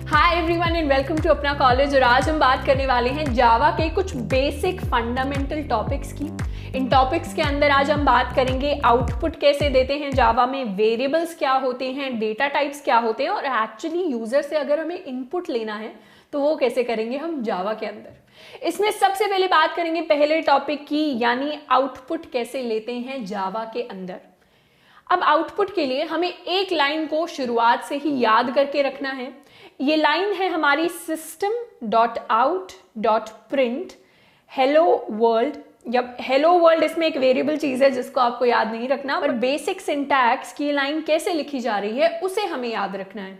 Hi everyone and welcome to अपना college. और आज हम बात करने वाले हैं जावा के कुछ बेसिक फंडामेंटल टॉपिक्स की। इन टॉपिक्स के अंदर आज हम बात करेंगे आउटपुट कैसे देते हैं जावा में, वेरिएबल्स क्या होते हैं, डेटा टाइप्स क्या होते हैं और एक्चुअली यूजर से अगर हमें इनपुट लेना है तो वो कैसे करेंगे हम जावा के अंदर। इसमें सबसे पहले बात करेंगे पहले टॉपिक की, यानी आउटपुट कैसे लेते हैं जावा के अंदर। अब आउटपुट के लिए हमें एक लाइन को शुरुआत से ही याद करके रखना है। ये लाइन है हमारी system.out.print हेलो वर्ल्ड। जब हेलो वर्ल्ड इसमें एक वेरिएबल चीज है जिसको आपको याद नहीं रखना, पर बेसिक सिंटैक्स की लाइन कैसे लिखी जा रही है उसे हमें याद रखना है।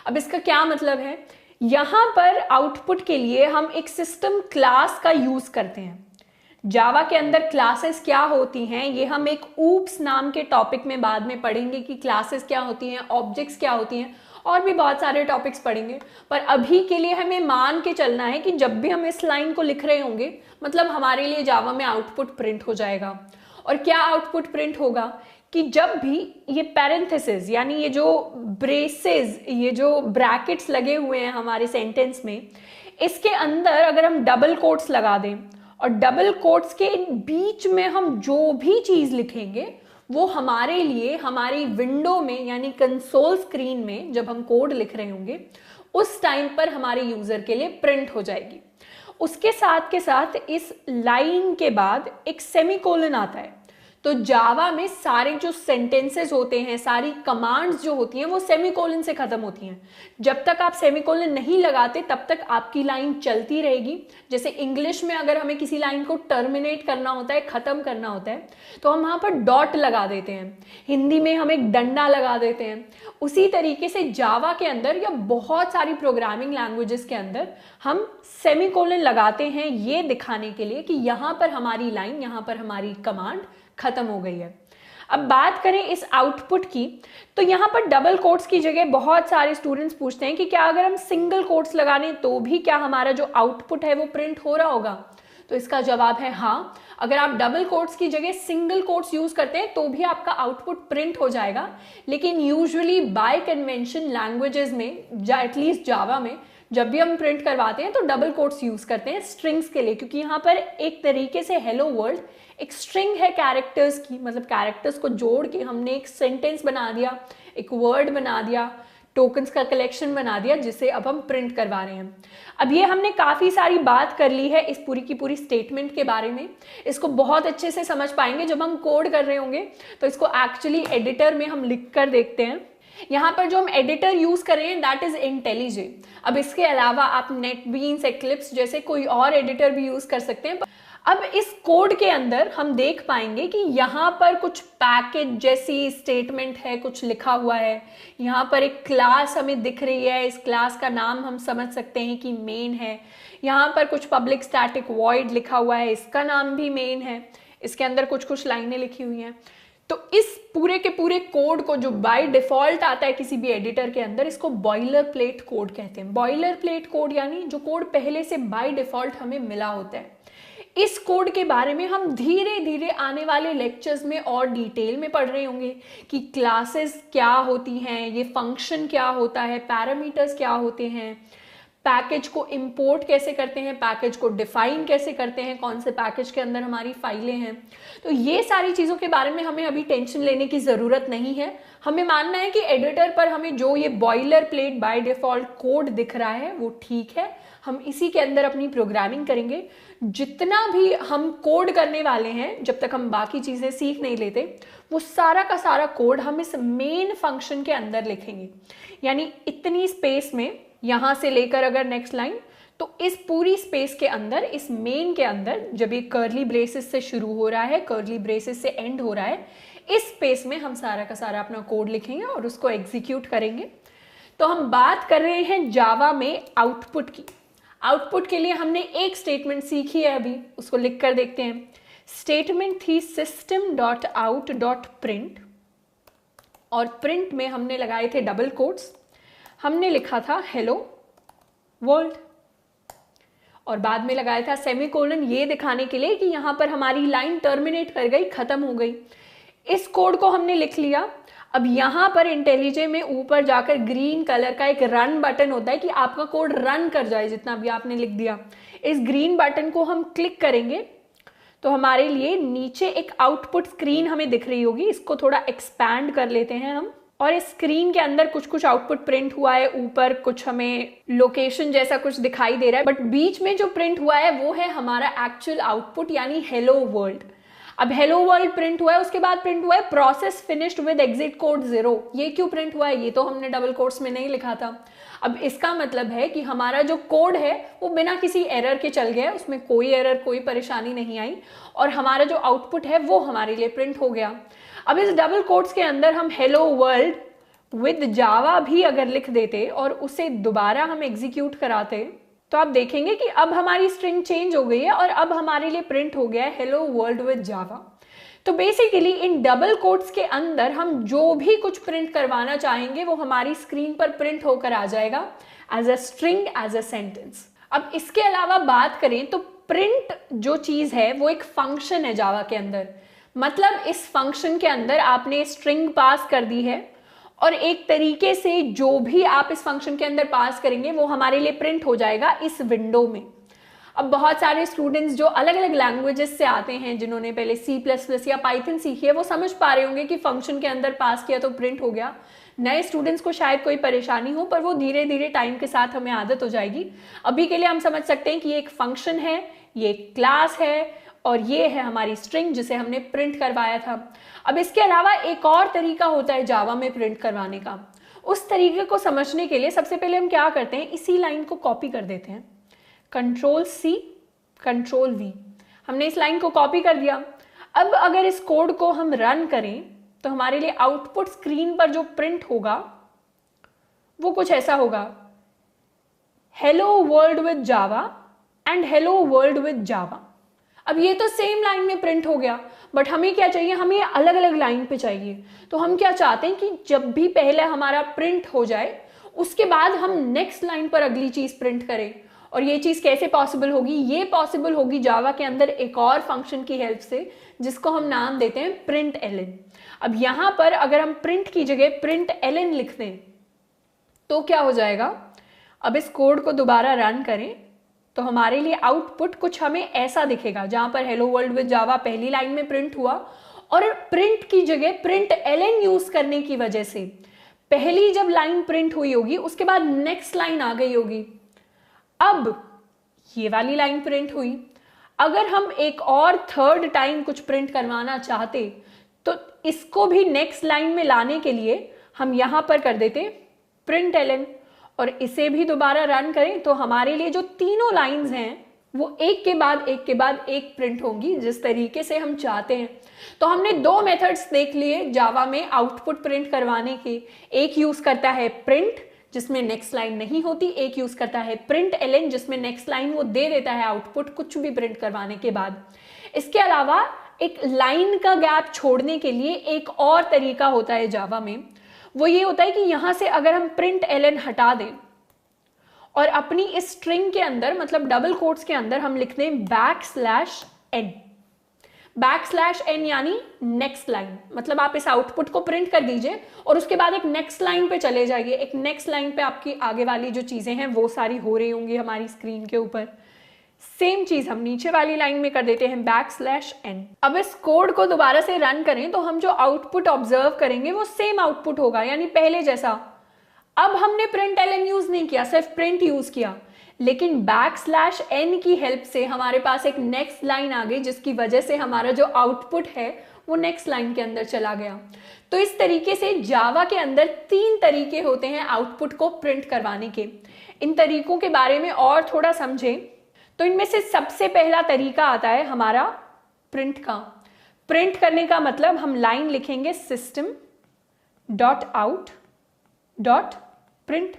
अब इसका क्या मतलब है, यहां पर आउटपुट के लिए हम एक सिस्टम क्लास का यूज करते हैं। जावा के अंदर क्लासेस क्या होती हैं ये हम एक ऊप्स नाम के टॉपिक में बाद में पढ़ेंगे कि क्लासेस क्या होती हैं, ऑब्जेक्ट्स क्या होती हैं और भी बहुत सारे टॉपिक्स पढ़ेंगे। पर अभी के लिए हमें मान के चलना है कि जब भी हम इस लाइन को लिख रहे होंगे मतलब हमारे लिए जावा में आउटपुट प्रिंट हो जाएगा। और क्या आउटपुट प्रिंट होगा कि जब भी ये पैरेंथेसिस यानी ये जो ब्रेसेस, ये जो ब्रैकेट्स लगे हुए हैं हमारे सेंटेंस में, इसके अंदर अगर हम डबल कोट्स लगा दें और डबल कोट्स के बीच में हम जो भी चीज लिखेंगे वो हमारे लिए हमारी विंडो में यानी कंसोल स्क्रीन में जब हम कोड लिख रहे होंगे उस टाइम पर हमारे यूजर के लिए प्रिंट हो जाएगी। उसके साथ के साथ इस लाइन के बाद एक सेमीकोलन आता है। तो जावा में सारे जो सेंटेंसेस होते हैं, सारी कमांड्स जो होती हैं वो सेमीकोलन से खत्म होती हैं। जब तक आप सेमीकोलन नहीं लगाते तब तक आपकी लाइन चलती रहेगी। जैसे इंग्लिश में अगर हमें किसी लाइन को टर्मिनेट करना होता है, खत्म करना होता है, तो हम वहां पर डॉट लगा देते हैं। हिंदी में हम एक डंडा लगा देते हैं। उसी तरीके से जावा के अंदर या बहुत सारी प्रोग्रामिंग लैंग्वेजेस के अंदर हम सेमीकोलन लगाते हैं ये दिखाने के लिए कि यहां पर हमारी लाइन, यहां पर हमारी कमांड खत्म हो गई है। अब बात करें इस आउटपुट की, तो यहां पर डबल कोट्स की जगह बहुत सारे स्टूडेंट्स पूछते हैं कि क्या अगर हम सिंगल कोट्स लगा लें तो भी क्या हमारा जो आउटपुट है वो प्रिंट हो रहा होगा। तो इसका जवाब है हाँ। अगर आप डबल कोट्स की जगह सिंगल कोट्स यूज करते हैं तो भी आपका आउटपुट प्रिंट हो जाएगा। लेकिन यूजुअली बाय कन्वेंशन लैंग्वेजेस में, एटलीस्ट जावा में, जब भी हम प्रिंट करवाते हैं तो डबल कोट्स यूज करते हैं स्ट्रिंग्स के लिए, क्योंकि यहाँ पर एक तरीके से हेलो वर्ल्ड एक स्ट्रिंग है कैरेक्टर्स की, मतलब कैरेक्टर्स को जोड़ के हमने एक सेंटेंस बना दिया, एक वर्ड बना दिया, टोकन्स का कलेक्शन बना दिया जिसे अब हम प्रिंट करवा रहे हैं। अब ये हमने काफ़ी सारी बात कर ली है इस पूरी की पूरी स्टेटमेंट के बारे में। इसको बहुत अच्छे से समझ पाएंगे जब हम कोड कर रहे होंगे। तो इसको एक्चुअली एडिटर में हम लिख कर देखते हैं। यहाँ पर जो हम एडिटर यूज कर रहे हैं दैट इज इंटेलिजे। अब इसके अलावा आप नेटबीन्स, एक्लिप्स जैसे कोई और एडिटर भी यूज कर सकते हैं। अब इस कोड के अंदर हम देख पाएंगे कि यहाँ पर कुछ पैकेज जैसी स्टेटमेंट है, कुछ लिखा हुआ है। यहाँ पर एक क्लास हमें दिख रही है, इस क्लास का नाम हम समझ सकते हैं कि मेन है। यहाँ पर कुछ पब्लिक स्टैटिक वॉइड लिखा हुआ है, इसका नाम भी मेन है। इसके अंदर कुछ कुछ लाइनें लिखी हुई हैं। तो इस पूरे के पूरे कोड को जो बाय डिफॉल्ट आता है किसी भी एडिटर के अंदर, इसको बॉयलर प्लेट कोड कहते हैं। बॉयलर प्लेट कोड यानी जो कोड पहले से बाय डिफॉल्ट हमें मिला होता है। इस कोड के बारे में हम धीरे धीरे आने वाले लेक्चर्स में और डिटेल में पढ़ रहे होंगे कि क्लासेस क्या होती हैं, ये फंक्शन क्या होता है, पैरामीटर्स क्या होते हैं, पैकेज को इंपोर्ट कैसे करते हैं, पैकेज को डिफाइन कैसे करते हैं, कौन से पैकेज के अंदर हमारी फाइलें हैं। तो ये सारी चीज़ों के बारे में हमें अभी टेंशन लेने की ज़रूरत नहीं है। हमें मानना है कि एडिटर पर हमें जो ये boiler plate by default code दिख रहा है वो ठीक है। हम इसी के अंदर अपनी प्रोग्रामिंग करेंगे। जितना भी हम कोड करने वाले हैं, जब तक हम बाकी चीज़ें सीख नहीं लेते, वो सारा का सारा कोड हम इस मेन फंक्शन के अंदर लिखेंगे। यानी इतनी स्पेस में, यहाँ से लेकर अगर नेक्स्ट लाइन, तो इस पूरी स्पेस के अंदर, इस मेन के अंदर, जब ये कर्ली ब्रेसेस से शुरू हो रहा है, कर्ली ब्रेसेस से एंड हो रहा है, इस स्पेस में हम सारा का सारा अपना कोड लिखेंगे और उसको एग्जीक्यूट करेंगे। तो हम बात कर रहे हैं जावा में आउटपुट की। आउटपुट के लिए हमने एक स्टेटमेंट सीखी है अभी, उसको लिख कर देखते हैं। स्टेटमेंट थी system.out.print और प्रिंट में हमने लगाए थे डबल कोट्स। हमने लिखा था हेलो वर्ल्ड और बाद में लगाया था सेमीकोलन, ये दिखाने के लिए कि यहां पर हमारी लाइन टर्मिनेट कर गई, खत्म हो गई। इस कोड को हमने लिख लिया। अब यहाँ पर इंटेलिजे में ऊपर जाकर ग्रीन कलर का एक रन बटन होता है कि आपका कोड रन कर जाए जितना भी आपने लिख दिया। इस ग्रीन बटन को हम क्लिक करेंगे तो हमारे लिए नीचे एक आउटपुट स्क्रीन हमें दिख रही होगी। इसको थोड़ा एक्सपैंड कर लेते हैं हम, और इस स्क्रीन के अंदर कुछ कुछ आउटपुट प्रिंट हुआ है। ऊपर कुछ हमें लोकेशन जैसा कुछ दिखाई दे रहा है, बट बीच में जो प्रिंट हुआ है वो है हमारा एक्चुअल आउटपुट यानी हेलो वर्ल्ड। अब हेलो वर्ल्ड प्रिंट हुआ है, उसके बाद प्रिंट हुआ है process finished with exit code 0। ये क्यों प्रिंट हुआ है? ये तो हमने डबल कोट्स में नहीं लिखा था। अब इसका मतलब है कि हमारा जो कोड है वो बिना किसी एरर के चल गया, उसमें कोई एरर कोई परेशानी नहीं आई, और हमारा जो आउटपुट है वो हमारे लिए प्रिंट हो गया। अब इस डबल कोट्स के अंदर हम हेलो वर्ल्ड विद जावा भी अगर लिख देते और उसे दोबारा हम एग्जीक्यूट कराते तो आप देखेंगे कि अब हमारी स्ट्रिंग चेंज हो गई है और अब हमारे लिए प्रिंट हो गया है हेलो वर्ल्ड विद जावा। तो बेसिकली इन डबल कोट्स के अंदर हम जो भी कुछ प्रिंट करवाना चाहेंगे वो हमारी स्क्रीन पर प्रिंट होकर आ जाएगा as a string, as a sentence. अब इसके अलावा बात करें तो प्रिंट जो चीज है वो एक फंक्शन है जावा के अंदर। मतलब इस फंक्शन के अंदर आपने स्ट्रिंग पास कर दी है और एक तरीके से जो भी आप इस फंक्शन के अंदर पास करेंगे वो हमारे लिए प्रिंट हो जाएगा इस विंडो में। अब बहुत सारे स्टूडेंट्स जो अलग अलग लैंग्वेजेस से आते हैं, जिन्होंने पहले C++ या पाइथन सीखी है, वो समझ पा रहे होंगे कि फंक्शन के अंदर पास किया तो प्रिंट हो गया। नए स्टूडेंट्स को शायद कोई परेशानी हो, पर वो धीरे धीरे टाइम के साथ हमें आदत हो जाएगी। अभी के लिए हम समझ सकते हैं कि ये एक फंक्शन है, ये एक क्लास है और ये है हमारी स्ट्रिंग जिसे हमने प्रिंट करवाया था। अब इसके अलावा एक और तरीका होता है जावा में प्रिंट करवाने का। उस तरीके को समझने के लिए सबसे पहले हम क्या करते हैं, इसी लाइन को कॉपी कर देते हैं, Ctrl+C Ctrl+V। हमने इस लाइन को कॉपी कर दिया। अब अगर इस कोड को हम रन करें तो हमारे लिए आउटपुट स्क्रीन पर जो प्रिंट होगा वो कुछ ऐसा होगा, hello world with Java and hello world with Java. अब ये तो सेम लाइन में प्रिंट हो गया, बट हमें क्या चाहिए, हमें अलग अलग लाइन पे चाहिए। तो हम क्या चाहते हैं कि जब भी पहले हमारा प्रिंट हो जाए उसके बाद हम नेक्स्ट लाइन पर अगली चीज प्रिंट करें। और ये चीज कैसे पॉसिबल होगी? ये पॉसिबल होगी जावा के अंदर एक और फंक्शन की हेल्प से, जिसको हम नाम देते हैं println। अब यहां पर अगर हम प्रिंट की जगह println लिख दें तो क्या हो जाएगा, अब इस कोड को दोबारा रन करें तो हमारे लिए आउटपुट कुछ हमें ऐसा दिखेगा, जहां पर हेलो वर्ल्ड विद जावा पहली लाइन में प्रिंट हुआ और प्रिंट की जगह println यूज करने की वजह से पहली जब लाइन प्रिंट हुई होगी उसके बाद नेक्स्ट लाइन आ गई होगी। अब ये वाली लाइन प्रिंट हुई। अगर हम एक और थर्ड टाइम कुछ प्रिंट करवाना चाहते तो इसको भी नेक्स्ट लाइन में लाने के लिए हम यहां पर कर देते println और इसे भी दोबारा रन करें तो हमारे लिए जो तीनों लाइंस हैं वो एक के बाद एक के बाद एक प्रिंट होंगी जिस तरीके से हम चाहते हैं। तो हमने दो मेथड्स देख लिए जावा में आउटपुट प्रिंट करवाने के। एक यूज करता है प्रिंट जिसमें नेक्स्ट लाइन नहीं होती, एक यूज करता है println जिसमें नेक्स्ट लाइन वो दे देता है आउटपुट कुछ भी प्रिंट करवाने के बाद। इसके अलावा एक लाइन का गैप छोड़ने के लिए एक और तरीका होता है जावा में, वो ये होता है कि यहां से अगर हम println हटा दें और अपनी इस स्ट्रिंग के अंदर मतलब डबल कोट्स के अंदर हम लिख दें बैकस्लैश n यानी नेक्स्ट लाइन। मतलब आप इस आउटपुट को प्रिंट कर दीजिए और उसके बाद एक नेक्स्ट लाइन पे चले जाइए। एक नेक्स्ट लाइन पे आपकी आगे वाली जो चीजें हैं वो सारी हो रही होंगी हमारी स्क्रीन के ऊपर। सेम चीज हम नीचे वाली लाइन में कर देते हैं बैकस्लैश n। अब इस कोड को दोबारा से रन करें तो हम जो आउटपुट ऑब्जर्व करेंगे वो सेम आउटपुट होगा, यानी पहले जैसा। अब हमने println यूज नहीं किया, सिर्फ प्रिंट यूज किया, लेकिन बैकस्लैश n की हेल्प से हमारे पास एक नेक्स्ट लाइन आ गई जिसकी वजह से हमारा जो आउटपुट है वो नेक्स्ट लाइन के अंदर चला गया। तो इस तरीके से जावा के अंदर तीन तरीके होते हैं आउटपुट को प्रिंट करवाने के। इन तरीकों के बारे में और थोड़ा समझें तो इनमें से सबसे पहला तरीका आता है हमारा प्रिंट का। प्रिंट करने का मतलब हम लाइन लिखेंगे system.out.print।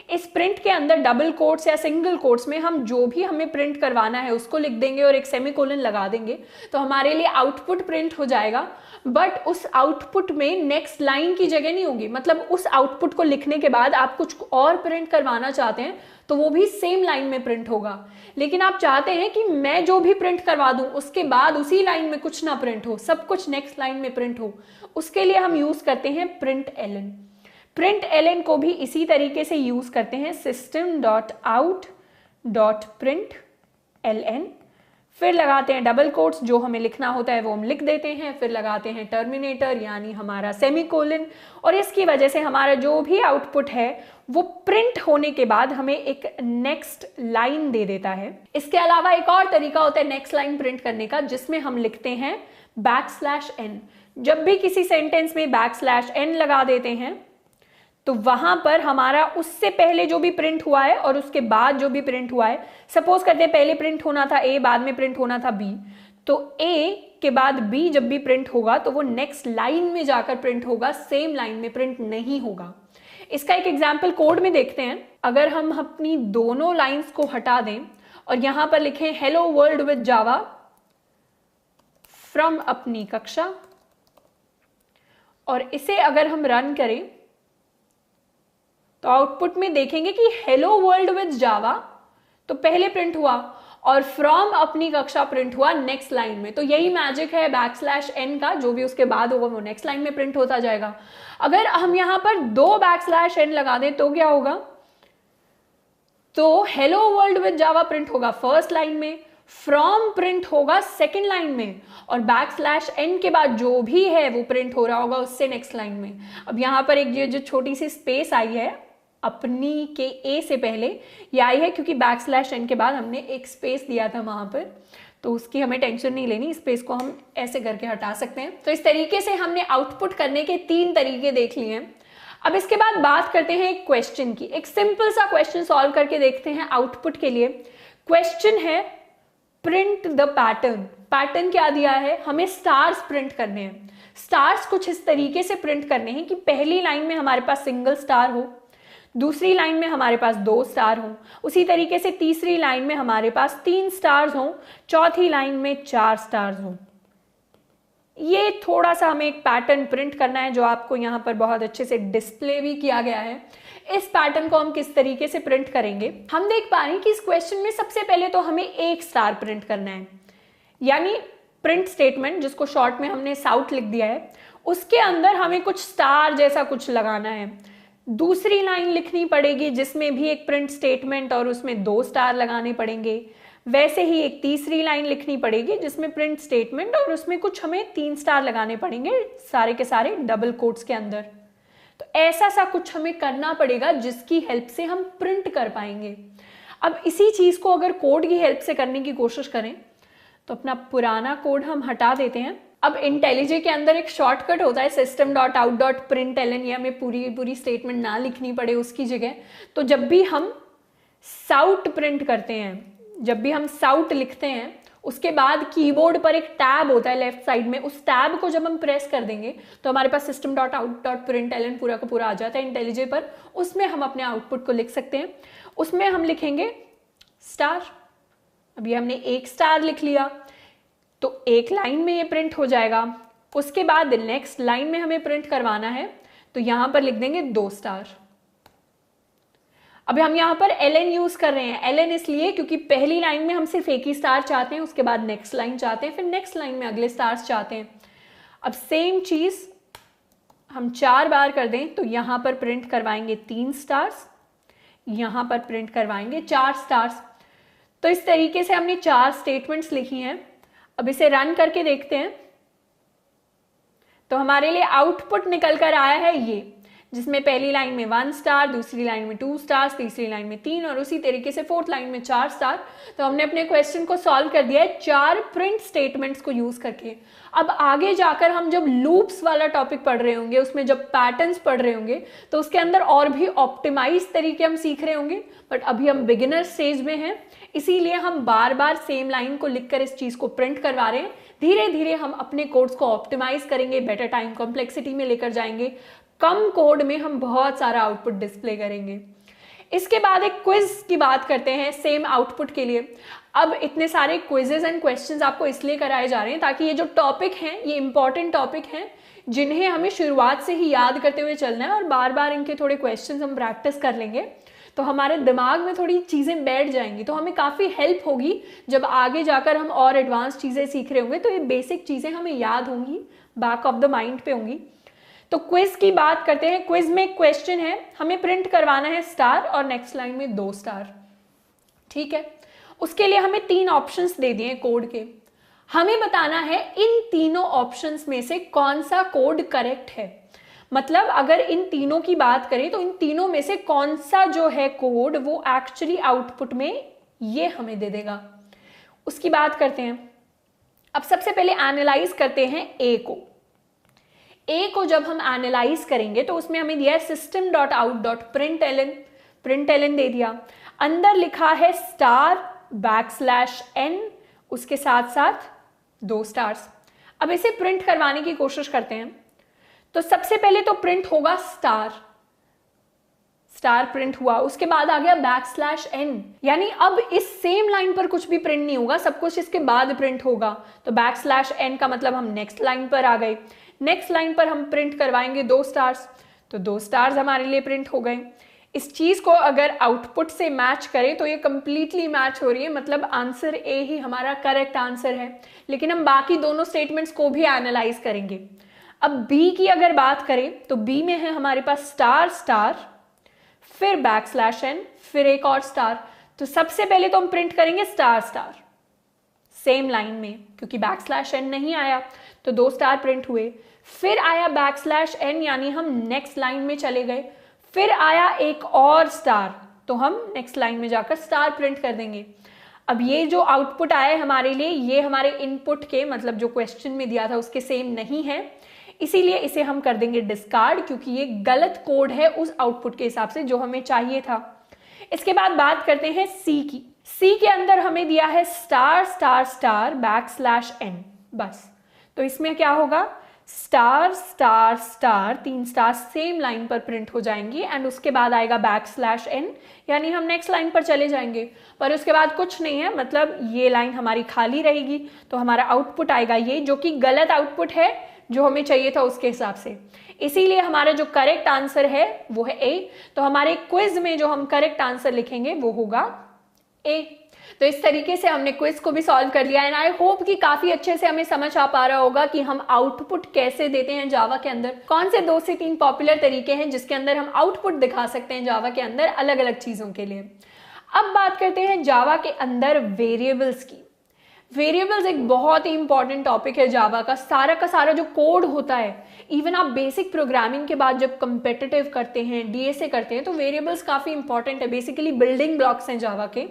इस प्रिंट के अंदर डबल कोट्स या सिंगल कोट्स में हम जो भी हमें प्रिंट करवाना है उसको लिख देंगे और एक सेमीकोलन लगा देंगे, तो हमारे लिए आउटपुट प्रिंट हो जाएगा। बट उस आउटपुट में नेक्स्ट लाइन की जगह नहीं होगी, मतलब उस आउटपुट को लिखने के बाद आप कुछ और प्रिंट करवाना चाहते हैं तो वो भी सेम लाइन में प्रिंट होगा। लेकिन आप चाहते हैं कि मैं जो भी प्रिंट करवा दूं उसके बाद उसी लाइन में कुछ ना प्रिंट हो, सब कुछ नेक्स्ट लाइन में प्रिंट हो, उसके लिए हम यूज करते हैं प्रिंट एलन। प्रिंट एलन को भी इसी तरीके से यूज करते हैं, system.out.println, फिर लगाते हैं डबल कोट्स, जो हमें लिखना होता है वो हम लिख देते हैं, फिर लगाते हैं टर्मिनेटर यानी हमारा सेमीकोलन, और इसकी वजह से हमारा जो भी आउटपुट है वो प्रिंट होने के बाद हमें एक नेक्स्ट लाइन दे देता है। इसके अलावा एक और तरीका होता है नेक्स्ट लाइन प्रिंट करने का, जिसमें हम लिखते हैं \n। जब भी किसी सेंटेंस में \n लगा देते हैं तो वहां पर हमारा उससे पहले जो भी प्रिंट हुआ है और उसके बाद जो भी प्रिंट हुआ है, सपोज करते हैं पहले प्रिंट होना था A, बाद में प्रिंट होना था B, तो A के बाद B जब भी प्रिंट होगा तो वो नेक्स्ट लाइन में जाकर प्रिंट होगा, सेम लाइन में प्रिंट नहीं होगा। इसका एक एग्जाम्पल कोड में देखते हैं। अगर हम अपनी दोनों लाइंस को हटा दें और यहां पर लिखें hello world with Java from अपनी कक्षा, और इसे अगर हम रन करें तो आउटपुट में देखेंगे कि हेलो वर्ल्ड विद जावा तो पहले प्रिंट हुआ और फ्रॉम अपनी कक्षा प्रिंट हुआ नेक्स्ट लाइन में। तो यही मैजिक है \n का, जो भी उसके बाद होगा वो नेक्स्ट लाइन में प्रिंट होता जाएगा। अगर हम यहां पर 2 \n लगा दें तो क्या होगा, तो hello world with Java print होगा फर्स्ट लाइन में, फ्रॉम प्रिंट होगा सेकेंड लाइन में, और \n के बाद जो भी है वो प्रिंट हो रहा होगा उससे नेक्स्ट लाइन में। अब यहां पर एक जो छोटी सी स्पेस आई है अपनी के ए से पहले, ये आई है क्योंकि \n के बाद हमने एक स्पेस दिया था वहां पर, तो उसकी हमें टेंशन नहीं लेनी, स्पेस को हम ऐसे करके हटा सकते हैं। तो इस तरीके से हमने आउटपुट करने के 3 तरीके देख लिए हैं। अब इसके बाद बात करते हैं एक क्वेश्चन की। एक सिंपल सा क्वेश्चन सॉल्व करके देखते हैं आउटपुट के लिए। क्वेश्चन है प्रिंट द पैटर्न। पैटर्न क्या दिया है, हमें स्टार्स प्रिंट करने हैं। स्टार्स कुछ इस तरीके से प्रिंट करने हैं कि पहली लाइन में हमारे पास सिंगल स्टार हो, दूसरी लाइन में हमारे पास 2 स्टार हो, उसी तरीके से तीसरी लाइन में हमारे पास 3 स्टार्स हो, चौथी लाइन में 4 स्टार्स हो। ये थोड़ा सा हमें एक पैटर्न प्रिंट करना है जो आपको यहाँ पर बहुत अच्छे से डिस्प्ले भी किया गया है। इस पैटर्न को हम किस तरीके से प्रिंट करेंगे, हम देख पा रहे हैं कि इस क्वेश्चन में सबसे पहले तो हमें 1 स्टार प्रिंट करना है, यानी प्रिंट स्टेटमेंट जिसको शॉर्ट में हमने साउट लिख दिया है, उसके अंदर हमें कुछ स्टार जैसा कुछ लगाना है। दूसरी लाइन लिखनी पड़ेगी जिसमें भी एक प्रिंट स्टेटमेंट और उसमें 2 स्टार लगाने पड़ेंगे। वैसे ही एक तीसरी लाइन लिखनी पड़ेगी जिसमें प्रिंट स्टेटमेंट और उसमें कुछ हमें 3 स्टार लगाने पड़ेंगे, सारे के सारे डबल कोट्स के अंदर। तो ऐसा सा कुछ हमें करना पड़ेगा जिसकी हेल्प से हम प्रिंट कर पाएंगे। अब इसी चीज को अगर कोड की हेल्प से करने की कोशिश करें तो अपना पुराना कोड हम हटा देते हैं। अब इंटेलिजे के अंदर एक शॉर्टकट होता है system.out.println, ये हमें पूरी स्टेटमेंट ना लिखनी पड़े उसकी जगह। तो जब भी हम साउट प्रिंट करते हैं, जब भी हम साउट लिखते हैं, उसके बाद कीबोर्ड पर एक टैब होता है लेफ्ट साइड में, उस टैब को जब हम प्रेस कर देंगे तो हमारे पास system.out.println पूरा का पूरा आ जाता है इंटेलिजे पर। उसमें हम अपने आउटपुट को लिख सकते हैं। उसमें हम लिखेंगे स्टार। अभी हमने 1 स्टार लिख लिया तो एक लाइन में ये प्रिंट हो जाएगा। उसके बाद नेक्स्ट लाइन में हमें प्रिंट करवाना है तो यहां पर लिख देंगे 2 स्टार। अभी हम यहां पर ln यूज कर रहे हैं। ln इसलिए क्योंकि पहली लाइन में हम सिर्फ 1 ही स्टार चाहते हैं, उसके बाद नेक्स्ट लाइन चाहते हैं, फिर नेक्स्ट लाइन में अगले स्टार्स चाहते हैं। अब सेम चीज हम 4 बार कर दें तो यहां पर प्रिंट करवाएंगे 3 स्टार्स, यहां पर प्रिंट करवाएंगे 4 स्टार्स। तो इस तरीके से हमने 4 स्टेटमेंट्स लिखी हैं। अब इसे रन करके देखते हैं तो हमारे लिए आउटपुट निकल कर आया है ये, जिसमें पहली लाइन में 1 स्टार, दूसरी लाइन में 2 स्टार्स, तीसरी लाइन में 3 और उसी तरीके से 4th लाइन में 4 स्टार। तो हमने अपने क्वेश्चन को सॉल्व कर दिया है 4 प्रिंट स्टेटमेंट्स को यूज करके। अब आगे जाकर हम जब लूप्स वाला टॉपिक पढ़ रहे होंगे, उसमें जब पैटर्न्स पढ़ रहे होंगे तो उसके अंदर और भी ऑप्टिमाइज तरीके हम सीख रहे होंगे। बट अभी हम बिगिनर स्टेज में हैं, इसीलिए हम बार बार सेम लाइन को लिखकर इस चीज को प्रिंट करवा रहे हैं। धीरे धीरे हम अपने कोड्स को ऑप्टिमाइज करेंगे, बेटर टाइम कॉम्प्लेक्सिटी में लेकर जाएंगे, कम कोड में हम बहुत सारा आउटपुट डिस्प्ले करेंगे। इसके बाद एक क्विज की बात करते हैं सेम आउटपुट के लिए। अब इतने सारे क्विजेज एंड क्वेश्चंस आपको इसलिए कराए जा रहे हैं ताकि ये जो टॉपिक हैं ये इंपॉर्टेंट टॉपिक हैं जिन्हें हमें शुरुआत से ही याद करते हुए चलना है, और बार बार इनके थोड़े क्वेश्चंस हम प्रैक्टिस कर लेंगे तो हमारे दिमाग में थोड़ी चीज़ें बैठ जाएंगी, तो हमें काफ़ी हेल्प होगी जब आगे जाकर हम और एडवांस चीज़ें सीख रहे होंगे, तो ये बेसिक चीज़ें हमें याद होंगी, बैक ऑफ द माइंड पे होंगी। तो क्विज की बात करते हैं। क्विज में क्वेश्चन है, हमें प्रिंट करवाना है स्टार और नेक्स्ट लाइन में 2 स्टार, ठीक है। उसके लिए हमें 3 ऑप्शंस दे दिए कोड के, हमें बताना है इन तीनों ऑप्शंस में से कौन सा कोड करेक्ट है। मतलब अगर इन तीनों की बात करें तो इन तीनों में से कौन सा जो है कोड वो एक्चुअली आउटपुट में ये हमें दे देगा, उसकी बात करते हैं। अब सबसे पहले एनालाइज करते हैं ए को। ए को जब हम एनालाइज करेंगे तो उसमें हमें दिया है system.out.println, println दे दिया, अंदर लिखा है *n, उसके साथ साथ 2 स्टार्स। अब इसे प्रिंट करवाने की कोशिश करते हैं। तो सबसे पहले तो प्रिंट होगा स्टार प्रिंट हुआ, उसके बाद आ गया \n, यानी अब इस सेम लाइन पर कुछ भी प्रिंट नहीं होगा, सब कुछ इसके बाद प्रिंट होगा। तो \n का मतलब हम नेक्स्ट लाइन पर आ गए, नेक्स्ट लाइन पर हम प्रिंट करवाएंगे 2 स्टार्स, तो 2 स्टार्स हमारे लिए प्रिंट हो गए। इस चीज को अगर आउटपुट से मैच करें तो ये कंप्लीटली मैच हो रही है, मतलब आंसर ए ही हमारा करेक्ट आंसर है। लेकिन हम बाकी दोनों स्टेटमेंट्स को भी एनालाइज करेंगे। अब बी की अगर बात करें तो बी में है हमारे पास स्टार, फिर \n, फिर एक और स्टार। तो सबसे पहले तो हम प्रिंट करेंगे स्टार सेम लाइन में, क्योंकि \n नहीं आया तो 2 स्टार प्रिंट हुए। फिर आया \n, यानी हम नेक्स्ट लाइन में चले गए। फिर आया एक और स्टार, तो हम नेक्स्ट लाइन में जाकर स्टार प्रिंट कर देंगे। अब ये जो आउटपुट आया है हमारे लिए, ये हमारे इनपुट के, मतलब जो क्वेश्चन में दिया था उसके सेम नहीं है, इसीलिए इसे हम कर देंगे डिस्कार्ड, क्योंकि ये गलत कोड है उस आउटपुट के हिसाब से जो हमें चाहिए था। इसके बाद बात करते हैं सी की। सी के अंदर हमें दिया है **n, बस। तो इसमें क्या होगा, ***, 3 स्टार सेम लाइन पर प्रिंट हो जाएंगी, एंड उसके बाद आएगा \n, यानी हम नेक्स्ट लाइन पर चले जाएंगे। पर उसके बाद कुछ नहीं है, मतलब ये लाइन हमारी खाली रहेगी, तो हमारा आउटपुट आएगा ये, जो कि गलत आउटपुट है जो हमें चाहिए था उसके हिसाब से। इसीलिए हमारा जो करेक्ट आंसर है वो है ए। तो हमारे क्विज में जो हम करेक्ट आंसर लिखेंगे वो होगा ए। तो इस तरीके से हमने क्विज को भी सॉल्व कर लिया, एंड आई होप कि काफी अच्छे से हमें समझ आ पा रहा होगा कि हम आउटपुट कैसे देते हैं जावा के अंदर। कौन से 2 से 3 पॉपुलर तरीके हैं जिसके अंदर हम आउटपुट दिखा सकते हैं जावा के अंदर अलग अलग चीजों के लिए। अब बात करते हैं जावा के अंदर वेरिएबल्स की। वेरिएबल्स एक बहुत ही इंपॉर्टेंट टॉपिक है जावा का सारा जो कोड होता है। इवन आप बेसिक प्रोग्रामिंग के बाद जब कम्पिटिटिव करते हैं, डीएसए करते हैं, तो वेरिएबल्स काफी इंपॉर्टेंट है, बेसिकली बिल्डिंग ब्लॉक्स हैं जावा के।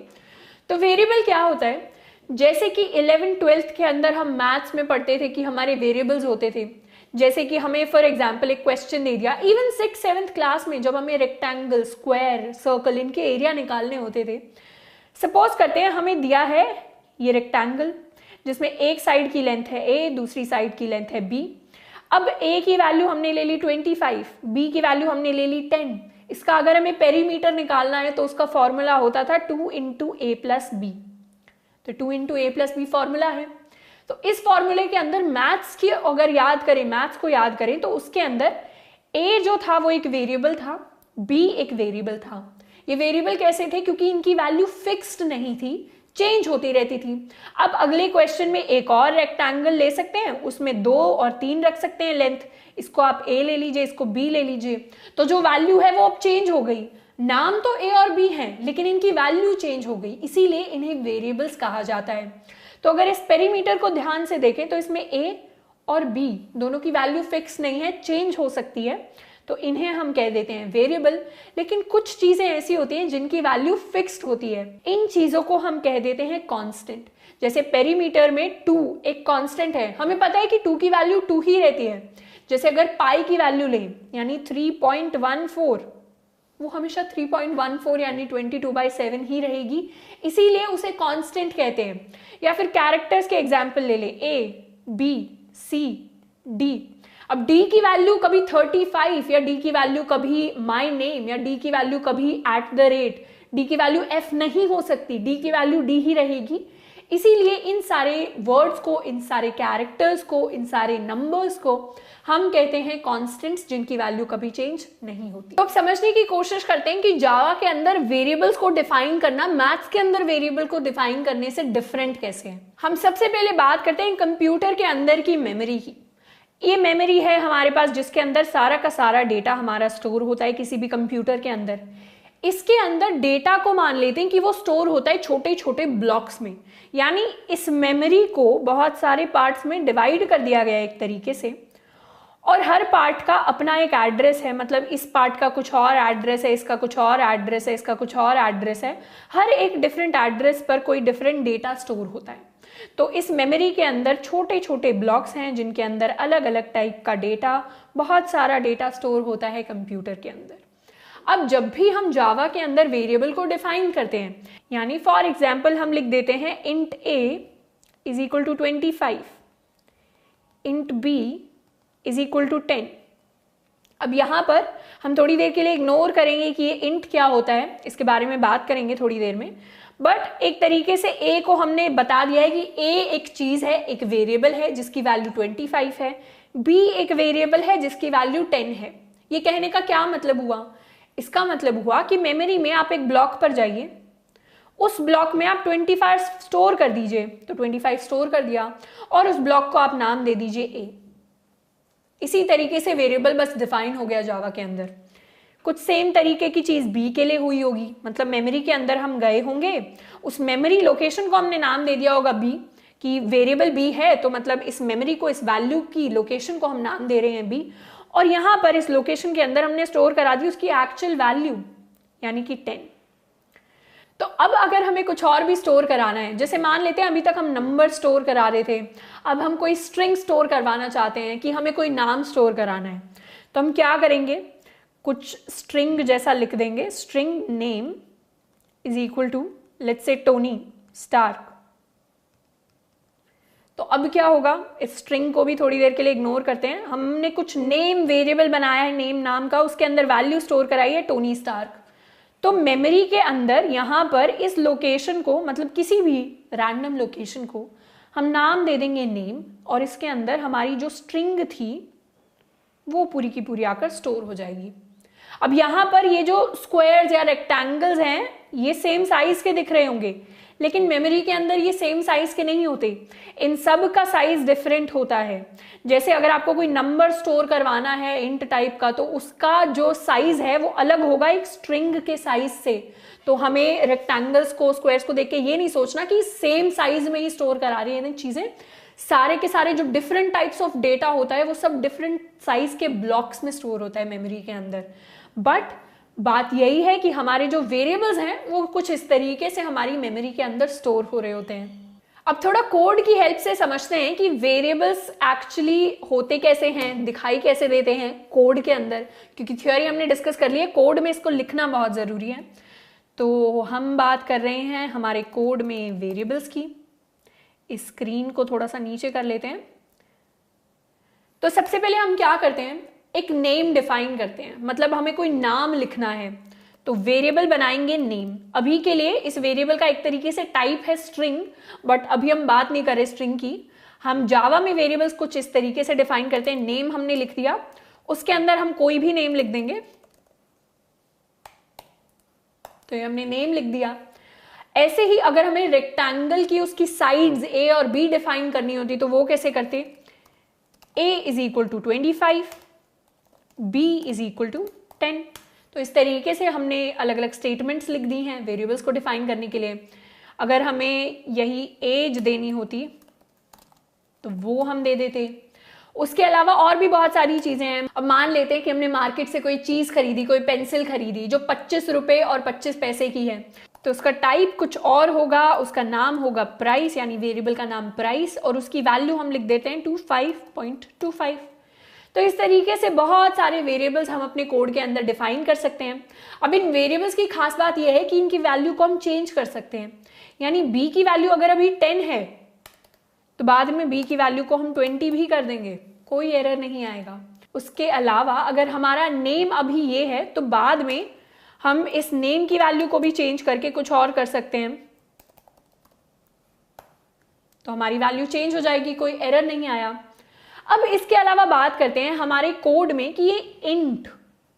तो वेरिएबल क्या होता है, जैसे कि 11th-12th के अंदर हम मैथ्स में पढ़ते थे कि हमारे वेरिएबल्स होते थे। जैसे कि हमें फॉर एग्जांपल एक क्वेश्चन दे दिया, इवन 6th-7th क्लास में जब हमें रेक्टेंगल, स्क्वायर, सर्कल इनके एरिया निकालने होते थे। सपोज करते हैं हमें दिया है ये रेक्टेंगल जिसमें एक साइड की लेंथ है a, दूसरी साइड की लेंथ है b। अब a की वैल्यू हमने ले ली 25, b की वैल्यू हमने ले ली 10। इसका अगर हमें पेरीमीटर निकालना है तो उसका फॉर्मूला होता था 2 × a + b। तो 2 × a + b फॉर्मूला है। तो इस फॉर्मूले के अंदर मैथ्स की अगर मैथ्स को याद करें तो उसके अंदर a जो था वो एक वेरिएबल था, b एक वेरिएबल था। ये वेरिएबल कैसे थे, क्योंकि इनकी वैल्यू फिक्स्ड नहीं थी, चेंज होती रहती थी। अब अगले क्वेश्चन में एक और रेक्टेंगल ले सकते हैं, उसमें 2 और 3 रख सकते हैं लेंथ। इसको आप a ले लीजिए, इसको b ले लीजिए। तो जो वैल्यू है वो अब चेंज हो गई। नाम तो a और b है लेकिन इनकी वैल्यू चेंज हो गई, इसीलिए इन्हें वेरिएबल्स कहा जाता है। तो अगर इस पेरीमीटर को ध्यान से देखें तो इसमें a और b दोनों की वैल्यू फिक्स नहीं है, चेंज हो सकती है, तो इन्हें हम कह देते हैं वेरिएबल। लेकिन कुछ चीजें ऐसी होती हैं जिनकी वैल्यू फिक्स्ड होती है, इन चीजों को हम कह देते हैं कांस्टेंट। जैसे पेरीमीटर में 2 एक कांस्टेंट है, हमें पता है कि 2 की वैल्यू 2 ही रहती है। जैसे अगर पाई की वैल्यू लें यानी 3.14, वो हमेशा 3.14 यानी 22/7 ही रहेगी, इसीलिए उसे कांस्टेंट कहते हैं। या फिर कैरेक्टर्स के एग्जाम्पल ले लें, a, b, c, d। अब d की वैल्यू कभी 35 या d की वैल्यू कभी माई नेम या d की वैल्यू कभी @ d की वैल्यू f नहीं हो सकती, d की वैल्यू d ही रहेगी। इसीलिए इन सारे वर्ड्स को, इन सारे कैरेक्टर्स को, इन सारे नंबर्स को हम कहते हैं कॉन्स्टेंट्स, जिनकी वैल्यू कभी चेंज नहीं होती। तो अब समझने की कोशिश करते हैं कि जावा के अंदर वेरिएबल्स को डिफाइन करना मैथ्स के अंदर वेरिएबल को डिफाइन करने से डिफरेंट कैसे है। हम सबसे पहले बात करते हैं कंप्यूटर के अंदर की मेमोरी की। ये मेमोरी है हमारे पास जिसके अंदर सारा का सारा डेटा हमारा स्टोर होता है किसी भी कंप्यूटर के अंदर। इसके अंदर डेटा को मान लेते हैं कि वो स्टोर होता है छोटे छोटे ब्लॉक्स में, यानी इस मेमोरी को बहुत सारे पार्ट्स में डिवाइड कर दिया गया है एक तरीके से, और हर पार्ट का अपना एक एड्रेस है। मतलब इस पार्ट का कुछ और एड्रेस है, इसका कुछ और एड्रेस है, इसका कुछ और एड्रेस है। हर एक डिफरेंट एड्रेस पर कोई डिफरेंट डेटा स्टोर होता है। तो इस मेमोरी के अंदर छोटे छोटे ब्लॉक्स हैं जिनके अंदर अलग अलग टाइप का डेटा, बहुत सारा डेटा स्टोर होता है कंप्यूटर के अंदर। अब जब भी हम जावा के अंदर वेरिएबल को डिफाइन करते हैं, यानी फॉर एग्जाम्पल हम लिख देते हैं int a is equal to 25, int b is equal to 10। अब यहां पर हम थोड़ी देर के लिए इग्नोर करेंगे कि ये int क्या होता है, इसके बारे में बात करेंगे थोड़ी देर में। बट एक तरीके से a को हमने बता दिया है कि a एक चीज है, एक वेरिएबल है जिसकी वैल्यू 25 है, b एक वेरिएबल है जिसकी वैल्यू 10 है। ये कहने का क्या मतलब हुआ? इसका मतलब हुआ कि मेमोरी में आप एक ब्लॉक पर जाइए, उस ब्लॉक में आप 25 स्टोर कर दीजिए। तो 25 स्टोर कर दिया और उस ब्लॉक को आप नाम दे दीजिए a। इसी तरीके से वेरिएबल बस डिफाइन हो गया जावा के अंदर। कुछ सेम तरीके की चीज बी के लिए हुई होगी। मतलब मेमोरी के अंदर हम गए होंगे, उस मेमोरी लोकेशन को हमने नाम दे दिया होगा बी, कि वेरिएबल बी है तो मतलब इस मेमोरी को, इस वैल्यू की लोकेशन को हम नाम दे रहे हैं बी, और यहां पर इस लोकेशन के अंदर हमने स्टोर करा दी उसकी एक्चुअल वैल्यू यानी कि 10। तो अब अगर हमें कुछ और भी स्टोर कराना है, जैसे मान लेते हैं अभी तक हम नंबर स्टोर करा रहे थे, अब हम कोई स्ट्रिंग स्टोर करवाना चाहते हैं कि हमें कोई नाम स्टोर कराना है, तो हम क्या करेंगे, कुछ स्ट्रिंग जैसा लिख देंगे, string name is equal to let's say Tony Stark. तो अब क्या होगा, इस स्ट्रिंग को भी थोड़ी देर के लिए इग्नोर करते हैं। हमने कुछ नेम वेरिएबल बनाया है नेम नाम का, उसके अंदर वैल्यू स्टोर कराई है टोनी स्टार्क। तो मेमोरी के अंदर यहां पर इस लोकेशन को, मतलब किसी भी रैंडम लोकेशन को हम नाम दे देंगे नेम, और इसके अंदर हमारी जो स्ट्रिंग थी वो पूरी की पूरी आकर स्टोर हो जाएगी। अब यहां पर ये जो स्क्वायर्स या रेक्टेंगल्स हैं ये सेम साइज के दिख रहे होंगे, लेकिन मेमोरी के अंदर ये सेम साइज के नहीं होते, इन सब का साइज डिफरेंट होता है। जैसे अगर आपको कोई नंबर स्टोर करवाना है इंट टाइप का, तो उसका जो साइज है वो अलग होगा एक स्ट्रिंग के साइज से। तो हमें रेक्टेंगल्स को, स्क्वायर्स को देख के ये नहीं सोचना कि सेम साइज में ही स्टोर करा रही है चीजें। सारे के सारे जो डिफरेंट टाइप्स ऑफ डेटा होता है वो सब डिफरेंट साइज के ब्लॉक्स में स्टोर होता है मेमोरी के अंदर। बट बात यही है कि हमारे जो वेरिएबल्स हैं वो कुछ इस तरीके से हमारी मेमोरी के अंदर स्टोर हो रहे होते हैं। अब थोड़ा कोड की हेल्प से समझते हैं कि वेरिएबल्स एक्चुअली होते कैसे हैं, दिखाई कैसे देते हैं कोड के अंदर, क्योंकि थ्योरी हमने डिस्कस कर ली है, कोड में इसको लिखना बहुत ज़रूरी है। तो हम बात कर रहे हैं हमारे कोड में वेरिएबल्स की। इस स्क्रीन को थोड़ा सा नीचे कर लेते हैं। तो सबसे पहले हम क्या करते हैं, एक नेम डिफाइन करते हैं। मतलब हमें कोई नाम लिखना है तो वेरिएबल बनाएंगे नेम। अभी के लिए इस वेरिएबल का एक तरीके से टाइप है स्ट्रिंग, बट अभी हम बात नहीं कर रहे स्ट्रिंग की। हम जावा में वेरिएबल्स कुछ इस तरीके से डिफाइन करते हैं। नेम हमने लिख दिया, उसके अंदर हम कोई भी नेम लिख देंगे। तो ये हमने नेम लिख दिया। ऐसे ही अगर हमें रेक्टेंगल की उसकी साइड्स ए और बी डिफाइन करनी होती तो वो कैसे करते, a is equal to 25, b is equal to 10। तो इस तरीके से हमने अलग अलग स्टेटमेंट्स लिख दी हैं वेरिएबल्स को डिफाइन करने के लिए। अगर हमें यही एज देनी होती तो वो हम दे देते। उसके अलावा और भी बहुत सारी चीजें हैं। अब मान लेते हैं कि हमने मार्केट से कोई चीज खरीदी, कोई पेंसिल खरीदी जो 25 रुपए और 25 पैसे की है, तो उसका टाइप कुछ और होगा, उसका नाम होगा प्राइस, यानी वेरिएबल का नाम प्राइस, और उसकी वैल्यू हम लिख देते हैं 25.25। तो इस तरीके से बहुत सारे वेरिएबल्स हम अपने कोड के अंदर डिफाइन कर सकते हैं। अब इन वेरिएबल्स की खास बात यह है कि इनकी वैल्यू को हम चेंज कर सकते हैं। यानी b की वैल्यू अगर अभी 10 है तो बाद में b की वैल्यू को हम 20 भी कर देंगे, कोई एरर नहीं आएगा। उसके अलावा अगर हमारा नेम अभी ये है तो बाद में हम इस नेम की वैल्यू को भी चेंज करके कुछ और कर सकते हैं, तो हमारी वैल्यू चेंज हो जाएगी, कोई एरर नहीं आया। अब इसके अलावा बात करते हैं हमारे कोड में कि ये इंट,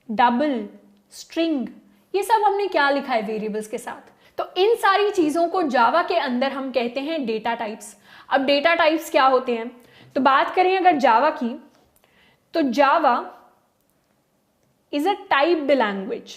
डबल, स्ट्रिंग, ये सब हमने क्या लिखा है वेरिएबल्स के साथ। तो इन सारी चीजों को जावा के अंदर हम कहते हैं डेटा टाइप्स। अब डेटा टाइप्स क्या होते हैं, तो बात करें अगर जावा की, तो Java is a typed language.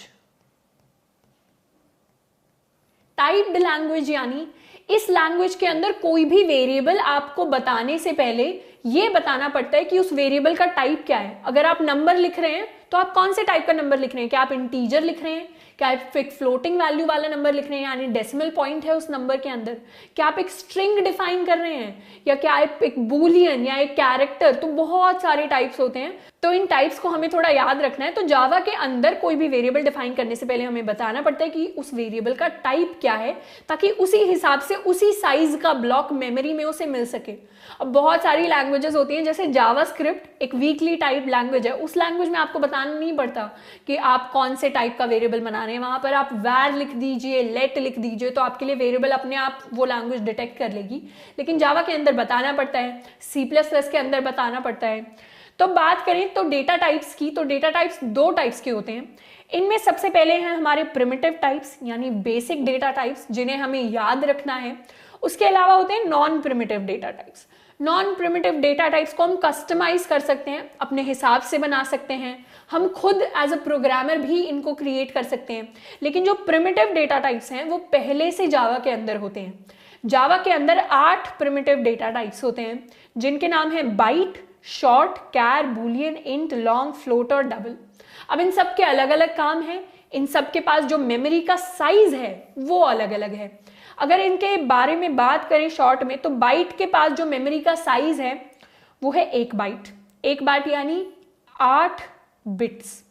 Typed language यानी इस लैंग्वेज के अंदर कोई भी वेरिएबल आपको बताने से पहले ये बताना पड़ता है कि उस वेरिएबल का टाइप क्या है। अगर आप नंबर लिख रहे हैं तो आप कौन से टाइप का नंबर लिख रहे हैं, क्या आप इंटीजर लिख रहे हैं, क्या आप एक फ्लोटिंग वैल्यू वाला नंबर लिख रहे हैं यानी डेसिमल पॉइंट है उस नंबर के अंदर, क्या आप एक स्ट्रिंग डिफाइन कर रहे हैं, या क्या आप एक बूलियन या एक कैरेक्टर। तो बहुत सारे टाइप्स होते हैं, तो इन टाइप्स को हमें थोड़ा याद रखना है। तो जावा के अंदर कोई भी वेरिएबल डिफाइन करने से पहले हमें बताना पड़ता है कि उस वेरिएबल का टाइप क्या है, ताकि उसी हिसाब से उसी साइज का ब्लॉक मेमोरी में उसे मिल सके। अब बहुत सारी लैंग्वेजेस होती हैं, जैसे जावास्क्रिप्ट एक वीकली टाइप लैंग्वेज है, उस लैंग्वेज में आपको बताना नहीं पड़ता कि आप कौन से टाइप का वेरिएबल बना रहे हैं, वहां पर आप var लिख दीजिए, let लिख दीजिए, तो आपके लिए वेरिएबल अपने आप वो लैंग्वेज डिटेक्ट कर लेगी। लेकिन जावा के अंदर बताना पड़ता है, C++ के अंदर बताना पड़ता है। तो बात करें तो डेटा टाइप्स की, तो डेटा टाइप्स दो टाइप्स के होते हैं। इनमें सबसे पहले हैं हमारे प्रिमिटिव टाइप्स यानी बेसिक डेटा टाइप्स, जिन्हें हमें याद रखना है। उसके अलावा होते हैं non primitive data types. Non primitive data types को हम कस्टमाइज कर सकते हैं, अपने हिसाब से बना सकते हैं, हम खुद एज अ प्रोग्रामर भी इनको क्रिएट कर सकते हैं। लेकिन जो प्रिमिटिव डेटा टाइप्स हैं वो पहले से जावा के अंदर होते हैं। जावा के अंदर 8 प्रिमिटिव डेटा टाइप्स होते हैं, जिनके नाम है बाइट, शॉर्ट, कैर, बूलियन, इंट, लॉन्ग, फ्लोट और डबल। अब इन सब के अलग अलग काम हैं, इन सब के पास जो मेमोरी का साइज है वो अलग अलग है। अगर इनके बारे में बात करें शॉर्ट में, तो बाइट के पास जो मेमोरी का साइज है वो है 1 बाइट। 1 बाइट यानी 8 बिट्स।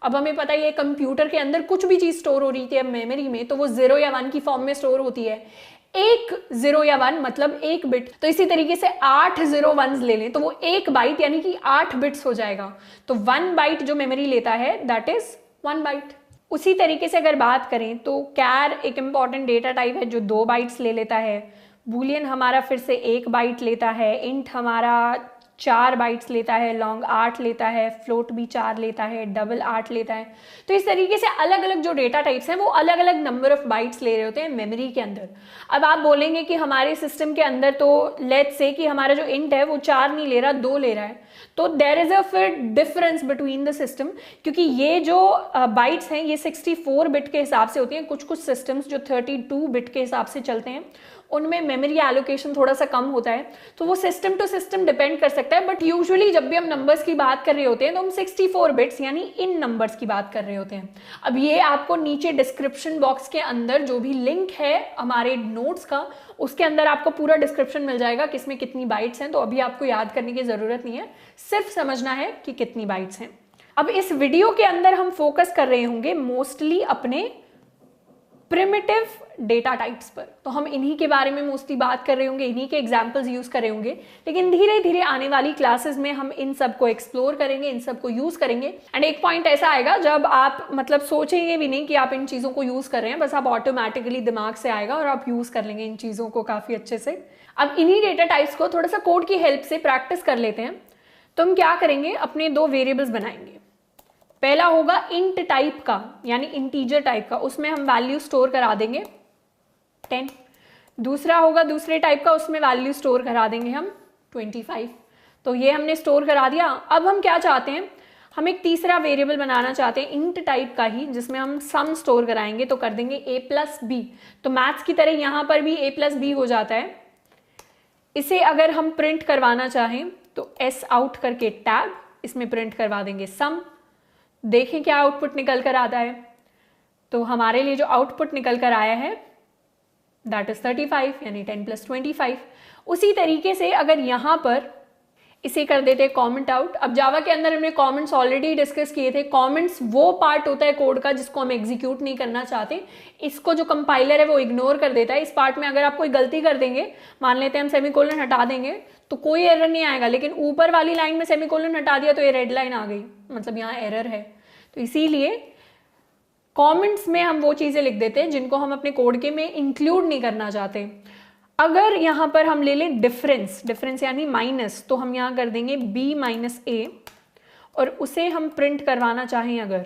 अब हमें पता है कंप्यूटर के अंदर कुछ भी चीज स्टोर हो रही थी मेमोरी में, तो वो 0 या 1 की फॉर्म में स्टोर होती है। एक 0 या 1 मतलब 1 बिट। तो इसी तरीके से 8 0 1s ले लें तो वो 1 बाइट यानी कि 8 बिट्स हो जाएगा। तो 1 बाइट जो मेमोरी लेता है दैट इज 1 बाइट। उसी तरीके से अगर बात करें तो कैर एक इंपॉर्टेंट डेटा टाइप है जो 2 बाइट्स ले लेता है। बूलियन हमारा फिर से 1 बाइट लेता है। इंट हमारा 4 बाइट्स लेता है। लॉन्ग 8 लेता है। फ्लोट भी 4 लेता है। डबल 8 लेता है। तो इस तरीके से अलग अलग जो डेटा टाइप्स हैं वो अलग अलग नंबर ऑफ बाइट्स ले रहे होते हैं मेमोरी के अंदर। अब आप बोलेंगे कि हमारे सिस्टम के अंदर तो लेट्स से कि हमारा जो इंट है वो 4 नहीं ले रहा, 2 ले रहा है, तो देयर इज अ फिर डिफरेंस बिटवीन द सिस्टम, क्योंकि ये जो बाइट्स हैं ये 64 बिट के हिसाब से होती हैं। कुछ कुछ सिस्टम्स जो 32 बिट के हिसाब से चलते हैं उनमें मेमोरी एलोकेशन थोड़ा सा कम होता है, तो वो सिस्टम टू सिस्टम डिपेंड कर सकता है। बट यूजुअली जब भी हम नंबर्स की बात कर रहे होते हैं तो हम 64 बिट्स यानी इन नंबर्स की बात कर रहे होते हैं। अब ये आपको नीचे डिस्क्रिप्शन बॉक्स के अंदर जो भी लिंक है हमारे नोट्स का, उसके अंदर आपको पूरा डिस्क्रिप्शन मिल जाएगा किसमें कितनी बाइट्स हैं। तो अभी आपको याद करने की जरूरत नहीं है, सिर्फ समझना है कि कितनी बाइट्स हैं। अब इस वीडियो के अंदर हम फोकस कर रहे होंगे मोस्टली अपने प्रिमिटिव डेटा टाइप्स पर, तो हम इन्हीं के बारे में मोस्टली बात कर रहे होंगे, इन्हीं के एग्जांपल्स यूज कर रहे होंगे। लेकिन धीरे धीरे आने वाली क्लासेस में हम इन सब को एक्सप्लोर करेंगे, इन सब को यूज करेंगे। एंड एक पॉइंट ऐसा आएगा जब आप मतलब सोचेंगे भी नहीं कि आप इन चीजों को यूज कर रहे हैं, बस आप ऑटोमेटिकली दिमाग से आएगा और आप यूज कर लेंगे इन चीजों को काफी अच्छे से। अब इन्हीं डेटा टाइप्स को थोड़ा सा कोड की हेल्प से प्रैक्टिस कर लेते हैं। तो हम क्या करेंगे, अपने 2 वेरिएबल्स बनाएंगे। पहला होगा इंट टाइप का यानी इंटीजर टाइप का, उसमें हम वैल्यू स्टोर करा देंगे 10। दूसरा होगा दूसरे टाइप का, उसमें वैल्यू स्टोर करा देंगे हम 25। तो ये हमने स्टोर करा दिया। अब हम क्या चाहते हैं, हम एक तीसरा वेरिएबल बनाना चाहते हैं इंट टाइप का ही, जिसमें हम सम स्टोर कराएंगे। तो कर देंगे a+b। तो मैथ्स की तरह यहां पर भी a+b हो जाता है। इसे अगर हम प्रिंट करवाना चाहें तो s आउट करके टैब, इसमें प्रिंट करवा देंगे सम। देखें क्या आउटपुट निकल कर आता है। तो हमारे लिए जो आउटपुट निकल कर आया है दैट इज 35 यानी 10 + 25। उसी तरीके से अगर यहां पर इसे कर देते हैं कमेंट आउट। अब जावा के अंदर हमने कमेंट्स ऑलरेडी डिस्कस किए थे। कमेंट्स वो पार्ट होता है कोड का जिसको हम एग्जीक्यूट नहीं करना चाहते, इसको जो कंपाइलर है वो इग्नोर कर देता है। इस पार्ट में अगर आप कोई गलती कर देंगे, मान लेते हैं हम सेमीकोलन हटा देंगे, तो कोई एरर नहीं आएगा, लेकिन ऊपर वाली लाइन में सेमीकोलन हटा दिया तो ये रेड लाइन आ गई, मतलब यहाँ एरर है। तो इसीलिए कमेंट्स में हम वो चीजें लिख देते हैं जिनको हम अपने कोड के में इंक्लूड नहीं करना चाहते। अगर यहां पर हम ले लें डिफरेंस यानी माइनस, तो हम यहां कर देंगे b माइनस ए, और उसे हम प्रिंट करवाना चाहें अगर,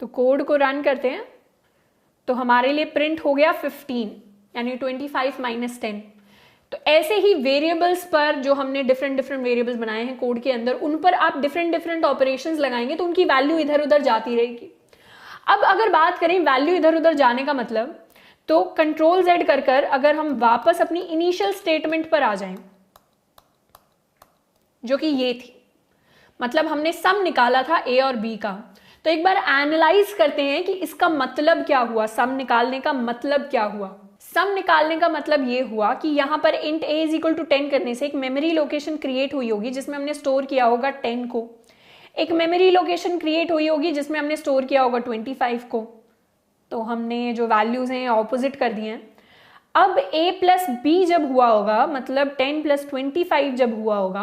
तो कोड को रन करते हैं तो हमारे लिए प्रिंट हो गया 15 यानी 25 माइनस 10। तो ऐसे ही वेरिएबल्स पर जो हमने डिफरेंट वेरिएबल्स बनाए हैं कोड के अंदर, उन पर आप डिफरेंट ऑपरेशंस लगाएंगे तो उनकी वैल्यू इधर उधर जाती रहेगी। अब अगर बात करें वैल्यू इधर उधर जाने का मतलब, तो कंट्रोल Z कर अगर हम वापस अपनी इनिशियल स्टेटमेंट पर आ जाएं, जो कि ये थी, मतलब हमने सम निकाला था A और B का, तो एक बार एनालाइज करते हैं कि इसका मतलब क्या हुआ, सम निकालने का मतलब क्या हुआ। सम निकालने का मतलब ये हुआ कि यहां पर int a is equal to 10 करने से एक मेमोरी लोकेशन क्रिएट हुई होगी जिसमें हमने स्टोर किया होगा 10 को, एक मेमोरी लोकेशन क्रिएट हुई होगी जिसमें हमने स्टोर किया होगा 25 को। तो हमने जो वैल्यूज हैं ऑपोजिट कर दिए हैं। अब a प्लस बी जब हुआ होगा, मतलब 10 प्लस 25 जब हुआ होगा,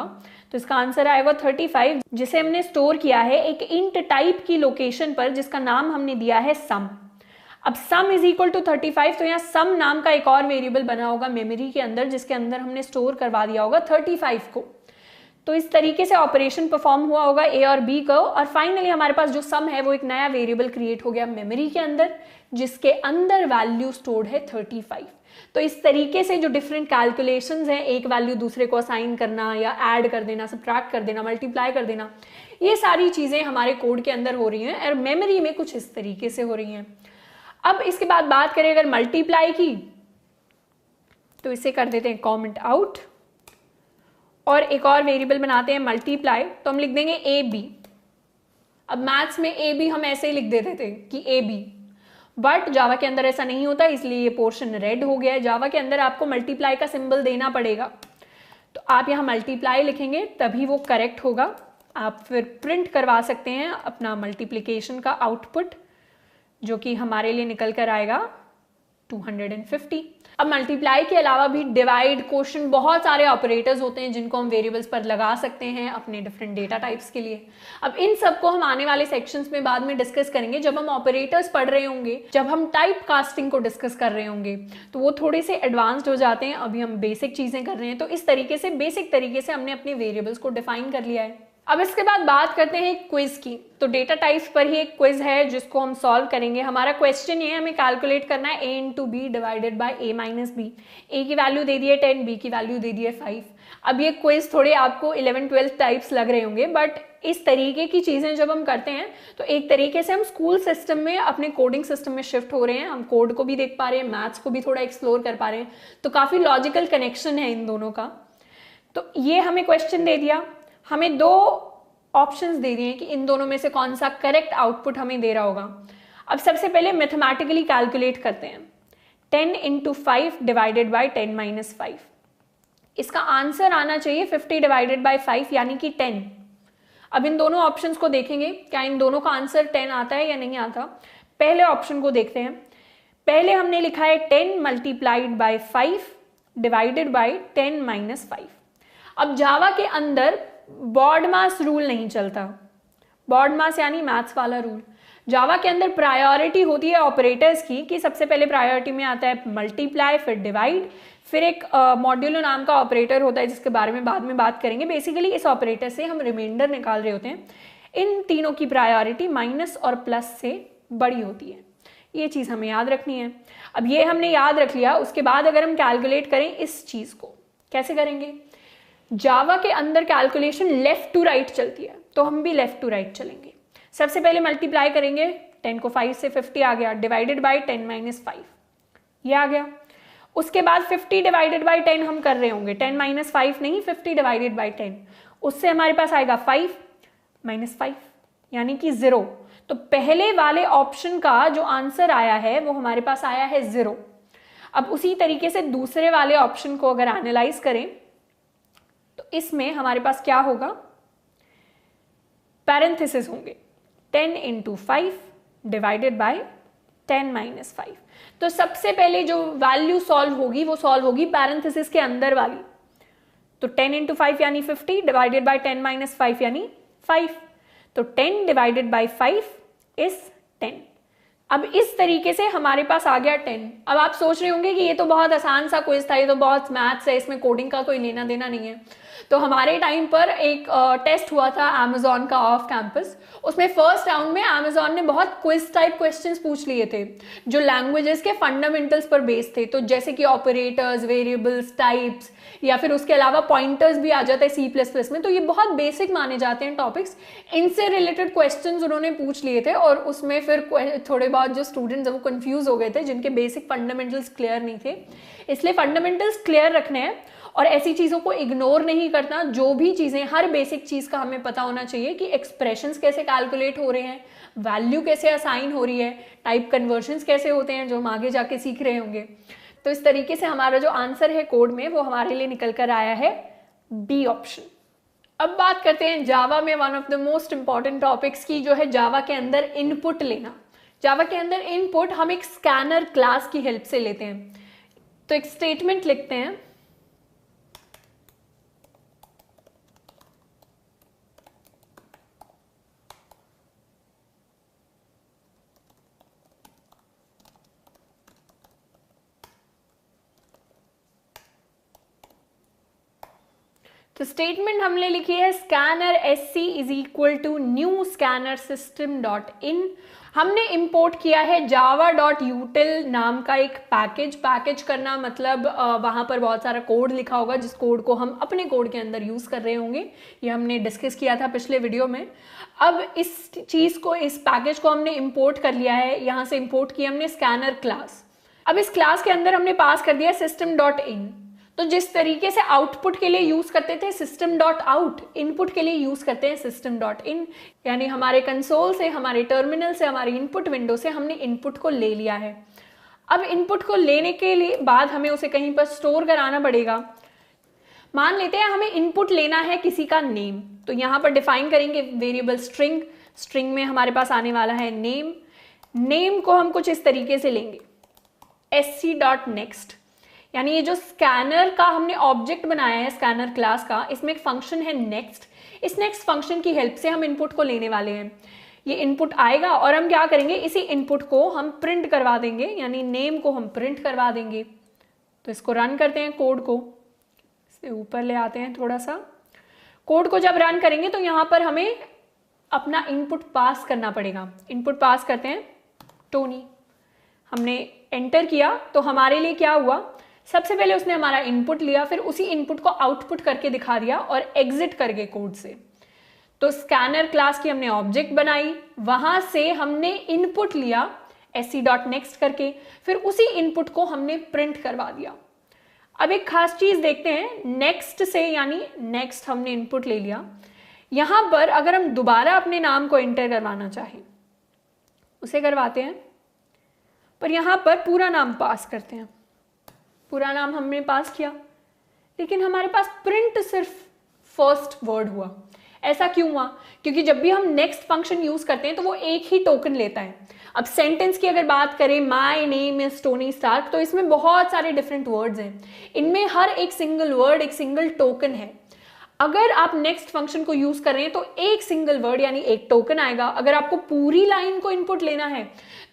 तो इसका आंसर आएगा 35, जिसे हमने स्टोर किया है एक इंट टाइप की लोकेशन पर जिसका नाम हमने दिया है सम। अब सम इज इक्वल टू 35, तो यहाँ सम नाम का एक और वेरिएबल बना होगा मेमोरी के अंदर जिसके अंदर हमने स्टोर करवा दिया होगा 35 को। तो इस तरीके से ऑपरेशन परफॉर्म हुआ होगा ए और बी को, और फाइनली हमारे पास जो सम है वो एक नया वेरिएबल क्रिएट हो गया मेमोरी के अंदर जिसके अंदर वैल्यू स्टोर्ड है 35। तो इस तरीके से जो डिफरेंट कैलकुलेशंस हैं, एक वैल्यू दूसरे को असाइन करना या ऐड कर देना, सब्ट्रैक्ट कर देना, मल्टीप्लाई कर देना, ये सारी चीजें हमारे कोड के अंदर हो रही हैं और मेमोरी में कुछ इस तरीके से हो रही हैं। अब इसके बाद बात करें अगर मल्टीप्लाई की, तो इसे कर देते हैं कमेंट आउट और एक और वेरिएबल बनाते हैं मल्टीप्लाई, तो हम लिख देंगे ए बी। अब मैथ्स में ए बी हम ऐसे ही लिख देते थे कि ए बी, बट जावा के अंदर ऐसा नहीं होता, इसलिए ये पोर्शन रेड हो गया है। जावा के अंदर आपको मल्टीप्लाई का सिंबल देना पड़ेगा, तो आप यहाँ मल्टीप्लाई लिखेंगे तभी वो करेक्ट होगा। आप फिर प्रिंट करवा सकते हैं अपना मल्टीप्लिकेशन का आउटपुट, जो कि हमारे लिए निकल कर आएगा 250। अब मल्टीप्लाई के अलावा भी डिवाइड, क्वोशंट, बहुत सारे ऑपरेटर्स होते हैं जिनको हम वेरिएबल्स पर लगा सकते हैं अपने डिफरेंट डेटा टाइप्स के लिए। अब इन सबको हम आने वाले सेक्शंस में बाद में डिस्कस करेंगे, जब हम ऑपरेटर्स पढ़ रहे होंगे, जब हम टाइप कास्टिंग को डिस्कस कर रहे होंगे, तो वो थोड़े से एडवांस्ड हो जाते हैं। अभी हम बेसिक चीजें कर रहे हैं, तो इस तरीके से बेसिक तरीके से हमने अपने वेरिएबल्स को डिफाइन कर लिया है। अब इसके बाद बात करते हैं क्विज की। तो डेटा टाइप्स पर ही एक क्विज है जिसको हम सॉल्व करेंगे। हमारा क्वेश्चन ये है, हमें कैलकुलेट करना है a into B divided by a minus B. A की वैल्यू दे दी है 10, बी की वैल्यू दे दी है 5। अब ये क्विज थोड़े आपको 11-12 टाइप्स लग रहे होंगे, बट इस तरीके की चीजें जब हम करते हैं तो एक तरीके से हम स्कूल सिस्टम में अपने कोडिंग सिस्टम में शिफ्ट हो रहे हैं। हम कोड को भी देख पा रहे हैं, मैथ्स को भी थोड़ा एक्सप्लोर कर पा रहे हैं, तो काफी लॉजिकल कनेक्शन है इन दोनों का। तो ये हमें क्वेश्चन दे दिया, हमें दो ऑप्शंस दे दिए कि इन दोनों में से कौन सा करेक्ट आउटपुट हमें दे रहा होगा। अब सबसे पहले मैथमेटिकली कैलकुलेट करते हैं। 10 इंटू 5 डिवाइडेड बाई 10 माइनस 5, इसका आंसर आना चाहिए 50 डिवाइडेड बाई 5 यानी कि 10। अब इन दोनों ऑप्शंस को देखेंगे, क्या इन दोनों का आंसर 10 आता है या नहीं आता। पहले ऑप्शन को देखते हैं। पहले हमने लिखा है 10 multiplied by 5 divided by 10 minus 5। अब जावा के अंदर बॉडमास रूल नहीं चलता। बॉडमास यानी मैथ्स वाला रूल। जावा के अंदर प्रायोरिटी होती है ऑपरेटर्स की, कि सबसे पहले प्रायोरिटी में आता है मल्टीप्लाई, फिर डिवाइड, फिर एक मॉड्यूलो नाम का ऑपरेटर होता है जिसके बारे में बाद में बात करेंगे। बेसिकली इस ऑपरेटर से हम रिमाइंडर निकाल रहे होते हैं। इन तीनों की प्रायोरिटी माइनस और प्लस से बड़ी होती है, ये चीज हमें याद रखनी है। अब ये हमने याद रख लिया, उसके बाद अगर हम कैलकुलेट करें इस चीज को, कैसे करेंगे। जावा के अंदर कैलकुलेशन लेफ्ट टू राइट चलती है, तो हम भी लेफ्ट टू राइट चलेंगे। सबसे पहले मल्टीप्लाई करेंगे, 10 को 5 से 50 आ गया, डिवाइडेड बाई 10 माइनस 5 ये आ गया। उसके बाद 50 डिवाइडेड बाई 10 हम कर रहे होंगे, 10 माइनस 5 नहीं, 50 डिवाइडेड बाई 10, उससे हमारे पास आएगा 5 माइनस 5 यानी कि 0। तो पहले वाले ऑप्शन का जो आंसर आया है वो हमारे पास आया है 0। अब उसी तरीके से दूसरे वाले ऑप्शन को अगर एनालाइज करें, इसमें हमारे पास क्या होगा, पैरेंथेसिस होंगे 10 इंटू 5 डिवाइडेड बाय 10 माइनस 5। तो सबसे पहले जो वैल्यू सॉल्व होगी वो सॉल्व होगी पैरेंथेसिस के अंदर वाली। तो 10 इंटू 5 यानी 50 डिवाइडेड बाय 10 माइनस 5 यानी 5। तो 10 डिवाइडेड बाय 5 इज 10। अब इस तरीके से हमारे पास आ गया 10। अब आप सोच रहे होंगे कि ये तो बहुत आसान सा क्विज था, ये तो बहुत मैथ्स है, इसमें कोडिंग का कोई लेना देना नहीं है। तो हमारे टाइम पर एक टेस्ट हुआ था अमेजॉन का ऑफ कैंपस। उसमें फर्स्ट राउंड में अमेजॉन ने बहुत क्विज टाइप क्वेश्चंस पूछ लिए थे जो लैंग्वेजेस के फंडामेंटल्स पर बेस्ड थे। तो जैसे कि ऑपरेटर्स, वेरिएबल्स, टाइप्स, या फिर उसके अलावा पॉइंटर्स भी आ जाता है C++ में। तो ये बहुत बेसिक माने जाते हैं टॉपिक्स। इनसे रिलेटेड क्वेश्चंस उन्होंने पूछ लिए थे और उसमें फिर थोड़े बहुत जो स्टूडेंट्स वो कंफ्यूज हो गए थे जिनके बेसिक फंडामेंटल्स क्लियर नहीं थे। इसलिए फंडामेंटल्स क्लियर रखने हैं और ऐसी चीज़ों को इग्नोर नहीं करना। जो भी चीज़ें, हर बेसिक चीज़ का हमें पता होना चाहिए कि एक्सप्रेशंस कैसे कैलकुलेट हो रहे हैं, वैल्यू कैसे असाइन हो रही है, टाइप कन्वर्जन्स कैसे होते हैं जो हम आगे जाके सीख रहे होंगे। तो इस तरीके से हमारा जो आंसर है कोड में वो हमारे लिए निकल कर आया है बी ऑप्शन। अब बात करते हैं जावा में one of the most important topics की, जो है जावा के अंदर इनपुट लेना। जावा के अंदर इनपुट हम एक स्कैनर क्लास की हेल्प से लेते हैं। तो एक स्टेटमेंट लिखते हैं, तो स्टेटमेंट हमने लिखी है scanner SC is equal to new scanner system dot in. हमने इंपोर्ट किया है java.util नाम का एक पैकेज करना मतलब वहां पर बहुत सारा कोड लिखा होगा जिस कोड को हम अपने कोड के अंदर यूज कर रहे होंगे। ये हमने डिस्कस किया था पिछले वीडियो में। अब इस चीज को, इस पैकेज को हमने इंपोर्ट कर लिया है। यहां से इंपोर्ट किया हमने स्कैनर क्लास। अब इस क्लास के अंदर हमने पास कर दिया system.in। तो जिस तरीके से आउटपुट के लिए यूज करते थे system.out, इनपुट के लिए यूज करते हैं system.in। यानी हमारे कंसोल से, हमारे टर्मिनल से, हमारी इनपुट विंडो से हमने इनपुट को ले लिया है। अब इनपुट को लेने के लिए बाद हमें उसे कहीं पर स्टोर कराना पड़ेगा। मान लेते हैं हमें इनपुट लेना है किसी का नेम। तो यहाँ पर डिफाइन करेंगे वेरिएबल स्ट्रिंग। स्ट्रिंग में हमारे पास आने वाला है नेम। नेम को हम कुछ इस तरीके से लेंगे sc.next। यानी ये जो स्कैनर का हमने ऑब्जेक्ट बनाया है स्कैनर क्लास का, इसमें एक फंक्शन है नेक्स्ट। इस नेक्स्ट फंक्शन की हेल्प से हम इनपुट को लेने वाले हैं। ये इनपुट आएगा और हम क्या करेंगे, इसी इनपुट को हम प्रिंट करवा देंगे, यानी नेम को हम प्रिंट करवा देंगे। तो इसको रन करते हैं, कोड को इसे ऊपर ले आते हैं थोड़ा सा। कोड को जब रन करेंगे तो यहाँ पर हमें अपना इनपुट पास करना पड़ेगा। इनपुट पास करते हैं टोनी। हमने एंटर किया तो हमारे लिए क्या हुआ, सबसे पहले उसने हमारा इनपुट लिया, फिर उसी इनपुट को आउटपुट करके दिखा दिया और एग्जिट कर गए कोड से। तो स्कैनर क्लास की हमने ऑब्जेक्ट बनाई, वहां से हमने इनपुट लिया sc.next करके, फिर उसी इनपुट को हमने प्रिंट करवा दिया। अब एक खास चीज देखते हैं, नेक्स्ट से, यानी नेक्स्ट हमने इनपुट ले लिया। यहां पर अगर हम दोबारा अपने नाम को एंटर करवाना चाहें उसे करवाते हैं, पर यहां पर पूरा नाम पास करते हैं। पूरा नाम हमने पास किया, लेकिन हमारे पास प्रिंट सिर्फ फर्स्ट वर्ड हुआ। ऐसा क्यों हुआ? क्योंकि जब भी हम नेक्स्ट फंक्शन यूज करते हैं तो वो एक ही टोकन लेता है। अब सेंटेंस की अगर बात करें, my name is Tony Stark, तो इसमें बहुत सारे डिफरेंट वर्ड्स हैं। इनमें हर एक सिंगल वर्ड एक सिंगल टोकन है। अगर आप नेक्स्ट फंक्शन को यूज कर रहे हैं तो एक सिंगल वर्ड यानी एक टोकन आएगा। अगर आपको पूरी लाइन को इनपुट लेना है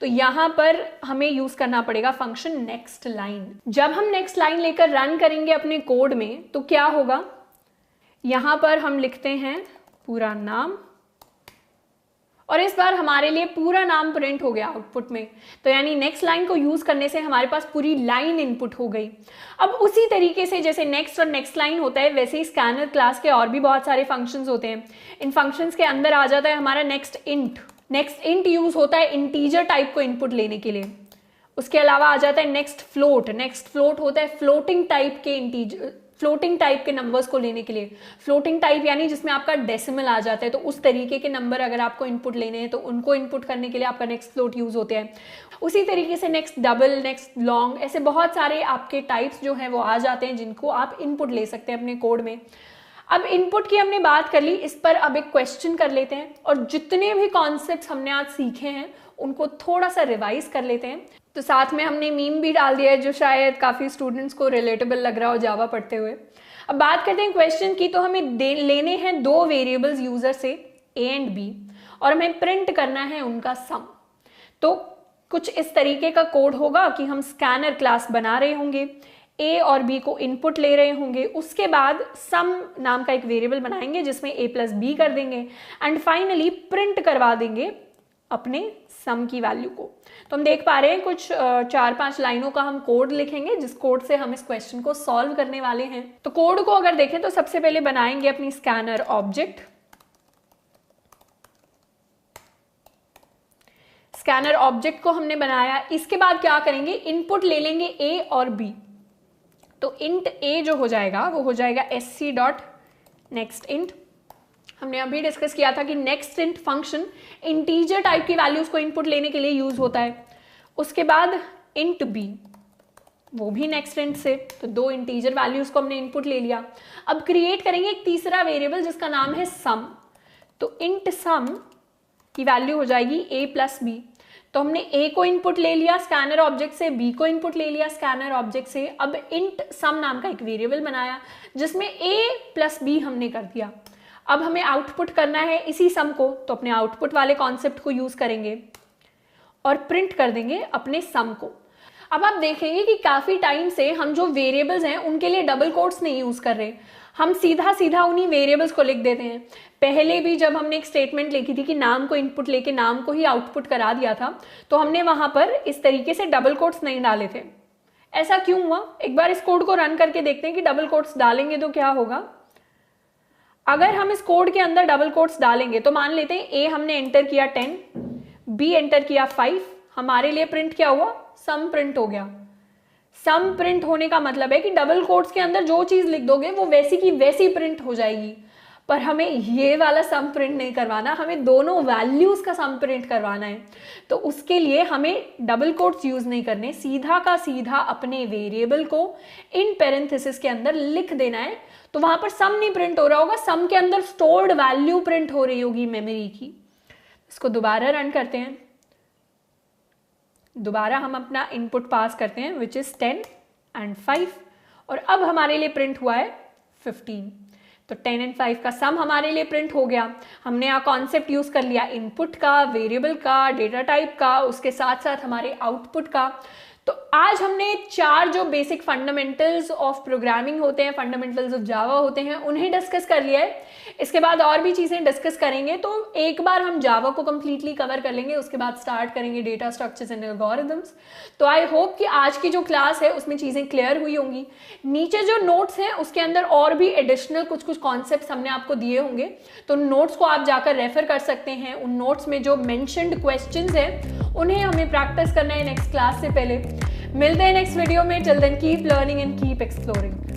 तो यहां पर हमें यूज करना पड़ेगा फंक्शन नेक्स्ट लाइन। जब हम नेक्स्ट लाइन लेकर रन करेंगे अपने कोड में तो क्या होगा, यहां पर हम लिखते हैं पूरा नाम और इस बार हमारे लिए पूरा नाम प्रिंट हो गया आउटपुट में। तो यानी नेक्स्ट लाइन को यूज करने से हमारे पास पूरी लाइन इनपुट हो गई। अब उसी तरीके से जैसे नेक्स्ट और नेक्स्ट लाइन होता है, वैसे ही स्कैनर क्लास के और भी बहुत सारे फंक्शंस होते हैं। इन फंक्शंस के अंदर आ जाता है हमारा next int. Next int use होता है इंटीजर टाइप को इनपुट लेने के लिए। उसके अलावा आ जाता है नेक्स्ट फ्लोट। नेक्स्ट फ्लोट होता है फ्लोटिंग टाइप के इंटीजर, फ्लोटिंग टाइप के नंबर्स को लेने के लिए। फ्लोटिंग टाइप यानी जिसमें आपका डेसिमल आ जाता है, तो उस तरीके के नंबर अगर आपको इनपुट लेने हैं तो उनको इनपुट करने के लिए आपका नेक्स्ट फ्लोट यूज होते हैं। उसी तरीके से नेक्स्ट डबल, नेक्स्ट लॉन्ग, ऐसे बहुत सारे आपके टाइप्स जो हैं वो आ जाते हैं जिनको आप इनपुट ले सकते हैं अपने कोड में। अब इनपुट की हमने बात कर ली, इस पर अब एक क्वेश्चन कर लेते हैं और जितने भी कॉन्सेप्ट्स हमने आज सीखे हैं उनको थोड़ा सा रिवाइज कर लेते हैं। तो साथ में हमने मीम भी डाल दिया है जो शायद काफ़ी स्टूडेंट्स को रिलेटेबल लग रहा हो जावा पढ़ते हुए। अब बात करते हैं क्वेश्चन की। तो हमें लेने हैं दो वेरिएबल्स यूजर से ए एंड बी और हमें प्रिंट करना है उनका सम। तो कुछ इस तरीके का कोड होगा कि हम स्कैनर क्लास बना रहे होंगे, ए और बी को इनपुट ले रहे होंगे, उसके बाद सम नाम का एक वेरिएबल बनाएंगे जिसमें ए प्लस बी कर देंगे एंड फाइनली प्रिंट करवा देंगे अपने सम की वैल्यू को। तो हम देख पा रहे हैं कुछ 4-5 लाइनों का हम कोड लिखेंगे जिस कोड से हम इस क्वेश्चन को सॉल्व करने वाले हैं। तो कोड को अगर देखें तो सबसे पहले बनाएंगे अपनी स्कैनर ऑब्जेक्ट। स्कैनर ऑब्जेक्ट को हमने बनाया, इसके बाद क्या करेंगे, इनपुट ले लेंगे ए और बी। तो इंट ए जो हो जाएगा वो हो जाएगा sc डॉट नेक्स्ट इंट। हमने अभी डिस्कस किया था कि next int function integer type की वैल्यूज को इनपुट लेने के लिए यूज होता है। उसके बाद इंट बी, वो भी नेक्स्ट इंट से, तो दो इंटीजर वैल्यूज को हमने इनपुट ले लिया। अब क्रिएट करेंगे एक तीसरा वेरिएबल जिसका नाम है सम। तो इंट सम की वैल्यू हो जाएगी ए प्लस बी। तो हमने ए को इनपुट ले लिया स्कैनर ऑब्जेक्ट से, बी को इनपुट ले लिया स्कैनर ऑब्जेक्ट से। अब इंट सम नाम का एक वेरिएबल बनाया जिसमें ए प्लस बी हमने कर दिया। अब हमें आउटपुट करना है इसी सम को, तो अपने आउटपुट वाले कॉन्सेप्ट को यूज करेंगे और प्रिंट कर देंगे अपने सम को। अब आप देखेंगे कि काफी टाइम से हम जो वेरिएबल्स हैं उनके लिए डबल कोट्स नहीं यूज कर रहे, हम सीधा सीधा उन्हीं वेरिएबल्स को लिख देते हैं। पहले भी जब हमने एक स्टेटमेंट लिखी थी कि नाम को इनपुट लेके नाम को ही आउटपुट करा दिया था, तो हमने वहां पर इस तरीके से डबल कोट्स नहीं डाले थे। ऐसा क्यों हुआ, एक बार इस कोड को रन करके देखते हैं कि डबल कोट्स डालेंगे तो क्या होगा। अगर हम इस कोड के अंदर डबल कोट्स डालेंगे तो मान लेते हैं ए हमने एंटर किया 10, बी एंटर किया 5, हमारे लिए प्रिंट क्या हुआ, सम प्रिंट हो गया। सम प्रिंट होने का मतलब है कि डबल कोट्स के अंदर जो चीज लिख दोगे वो वैसी की वैसी प्रिंट हो जाएगी। पर हमें ये वाला सम प्रिंट नहीं करवाना, हमें दोनों वैल्यूज का सम प्रिंट करवाना है। तो उसके लिए हमें डबल कोट्स यूज नहीं करने, सीधा का सीधा अपने वेरिएबल को इन पैरेंथेसिस के अंदर लिख देना है। तो वहां पर सम नहीं प्रिंट हो रहा होगा, सम के अंदर स्टोर्ड वैल्यू प्रिंट हो रही होगी मेमोरी की। इसको दोबारा रन करते हैं। दोबारा हम अपना इनपुट पास करते हैं विच इज 10 एंड 5 और अब हमारे लिए प्रिंट हुआ है 15। तो 10 एंड 5 का सम हमारे लिए प्रिंट हो गया। हमने यहाँ कॉन्सेप्ट यूज कर लिया इनपुट का, वेरिएबल का, डेटा टाइप का, उसके साथ साथ हमारे आउटपुट का। तो आज हमने 4 जो बेसिक फंडामेंटल्स ऑफ प्रोग्रामिंग होते हैं, फंडामेंटल्स ऑफ जावा होते हैं, उन्हें डिस्कस कर लिया है। इसके बाद और भी चीजें डिस्कस करेंगे। तो एक बार हम जावा को कंप्लीटली कवर कर लेंगे, उसके बाद स्टार्ट करेंगे डेटा स्ट्रक्चर्स एंड एल्गोरिथम्स। तो आई होप कि आज की जो क्लास है उसमें चीजें क्लियर हुई होंगी। नीचे जो नोट्स हैं उसके अंदर और भी एडिशनल कुछ कॉन्सेप्ट्स हमने आपको दिए होंगे, तो नोट्स को आप जाकर रेफर कर सकते हैं। उन नोट्स में जो मेंशन्ड क्वेश्चंस हैं उन्हें हमें प्रैक्टिस करना है नेक्स्ट क्लास से पहले। मिलते हैं नेक्स्ट वीडियो में। Till then keep learning and keep exploring.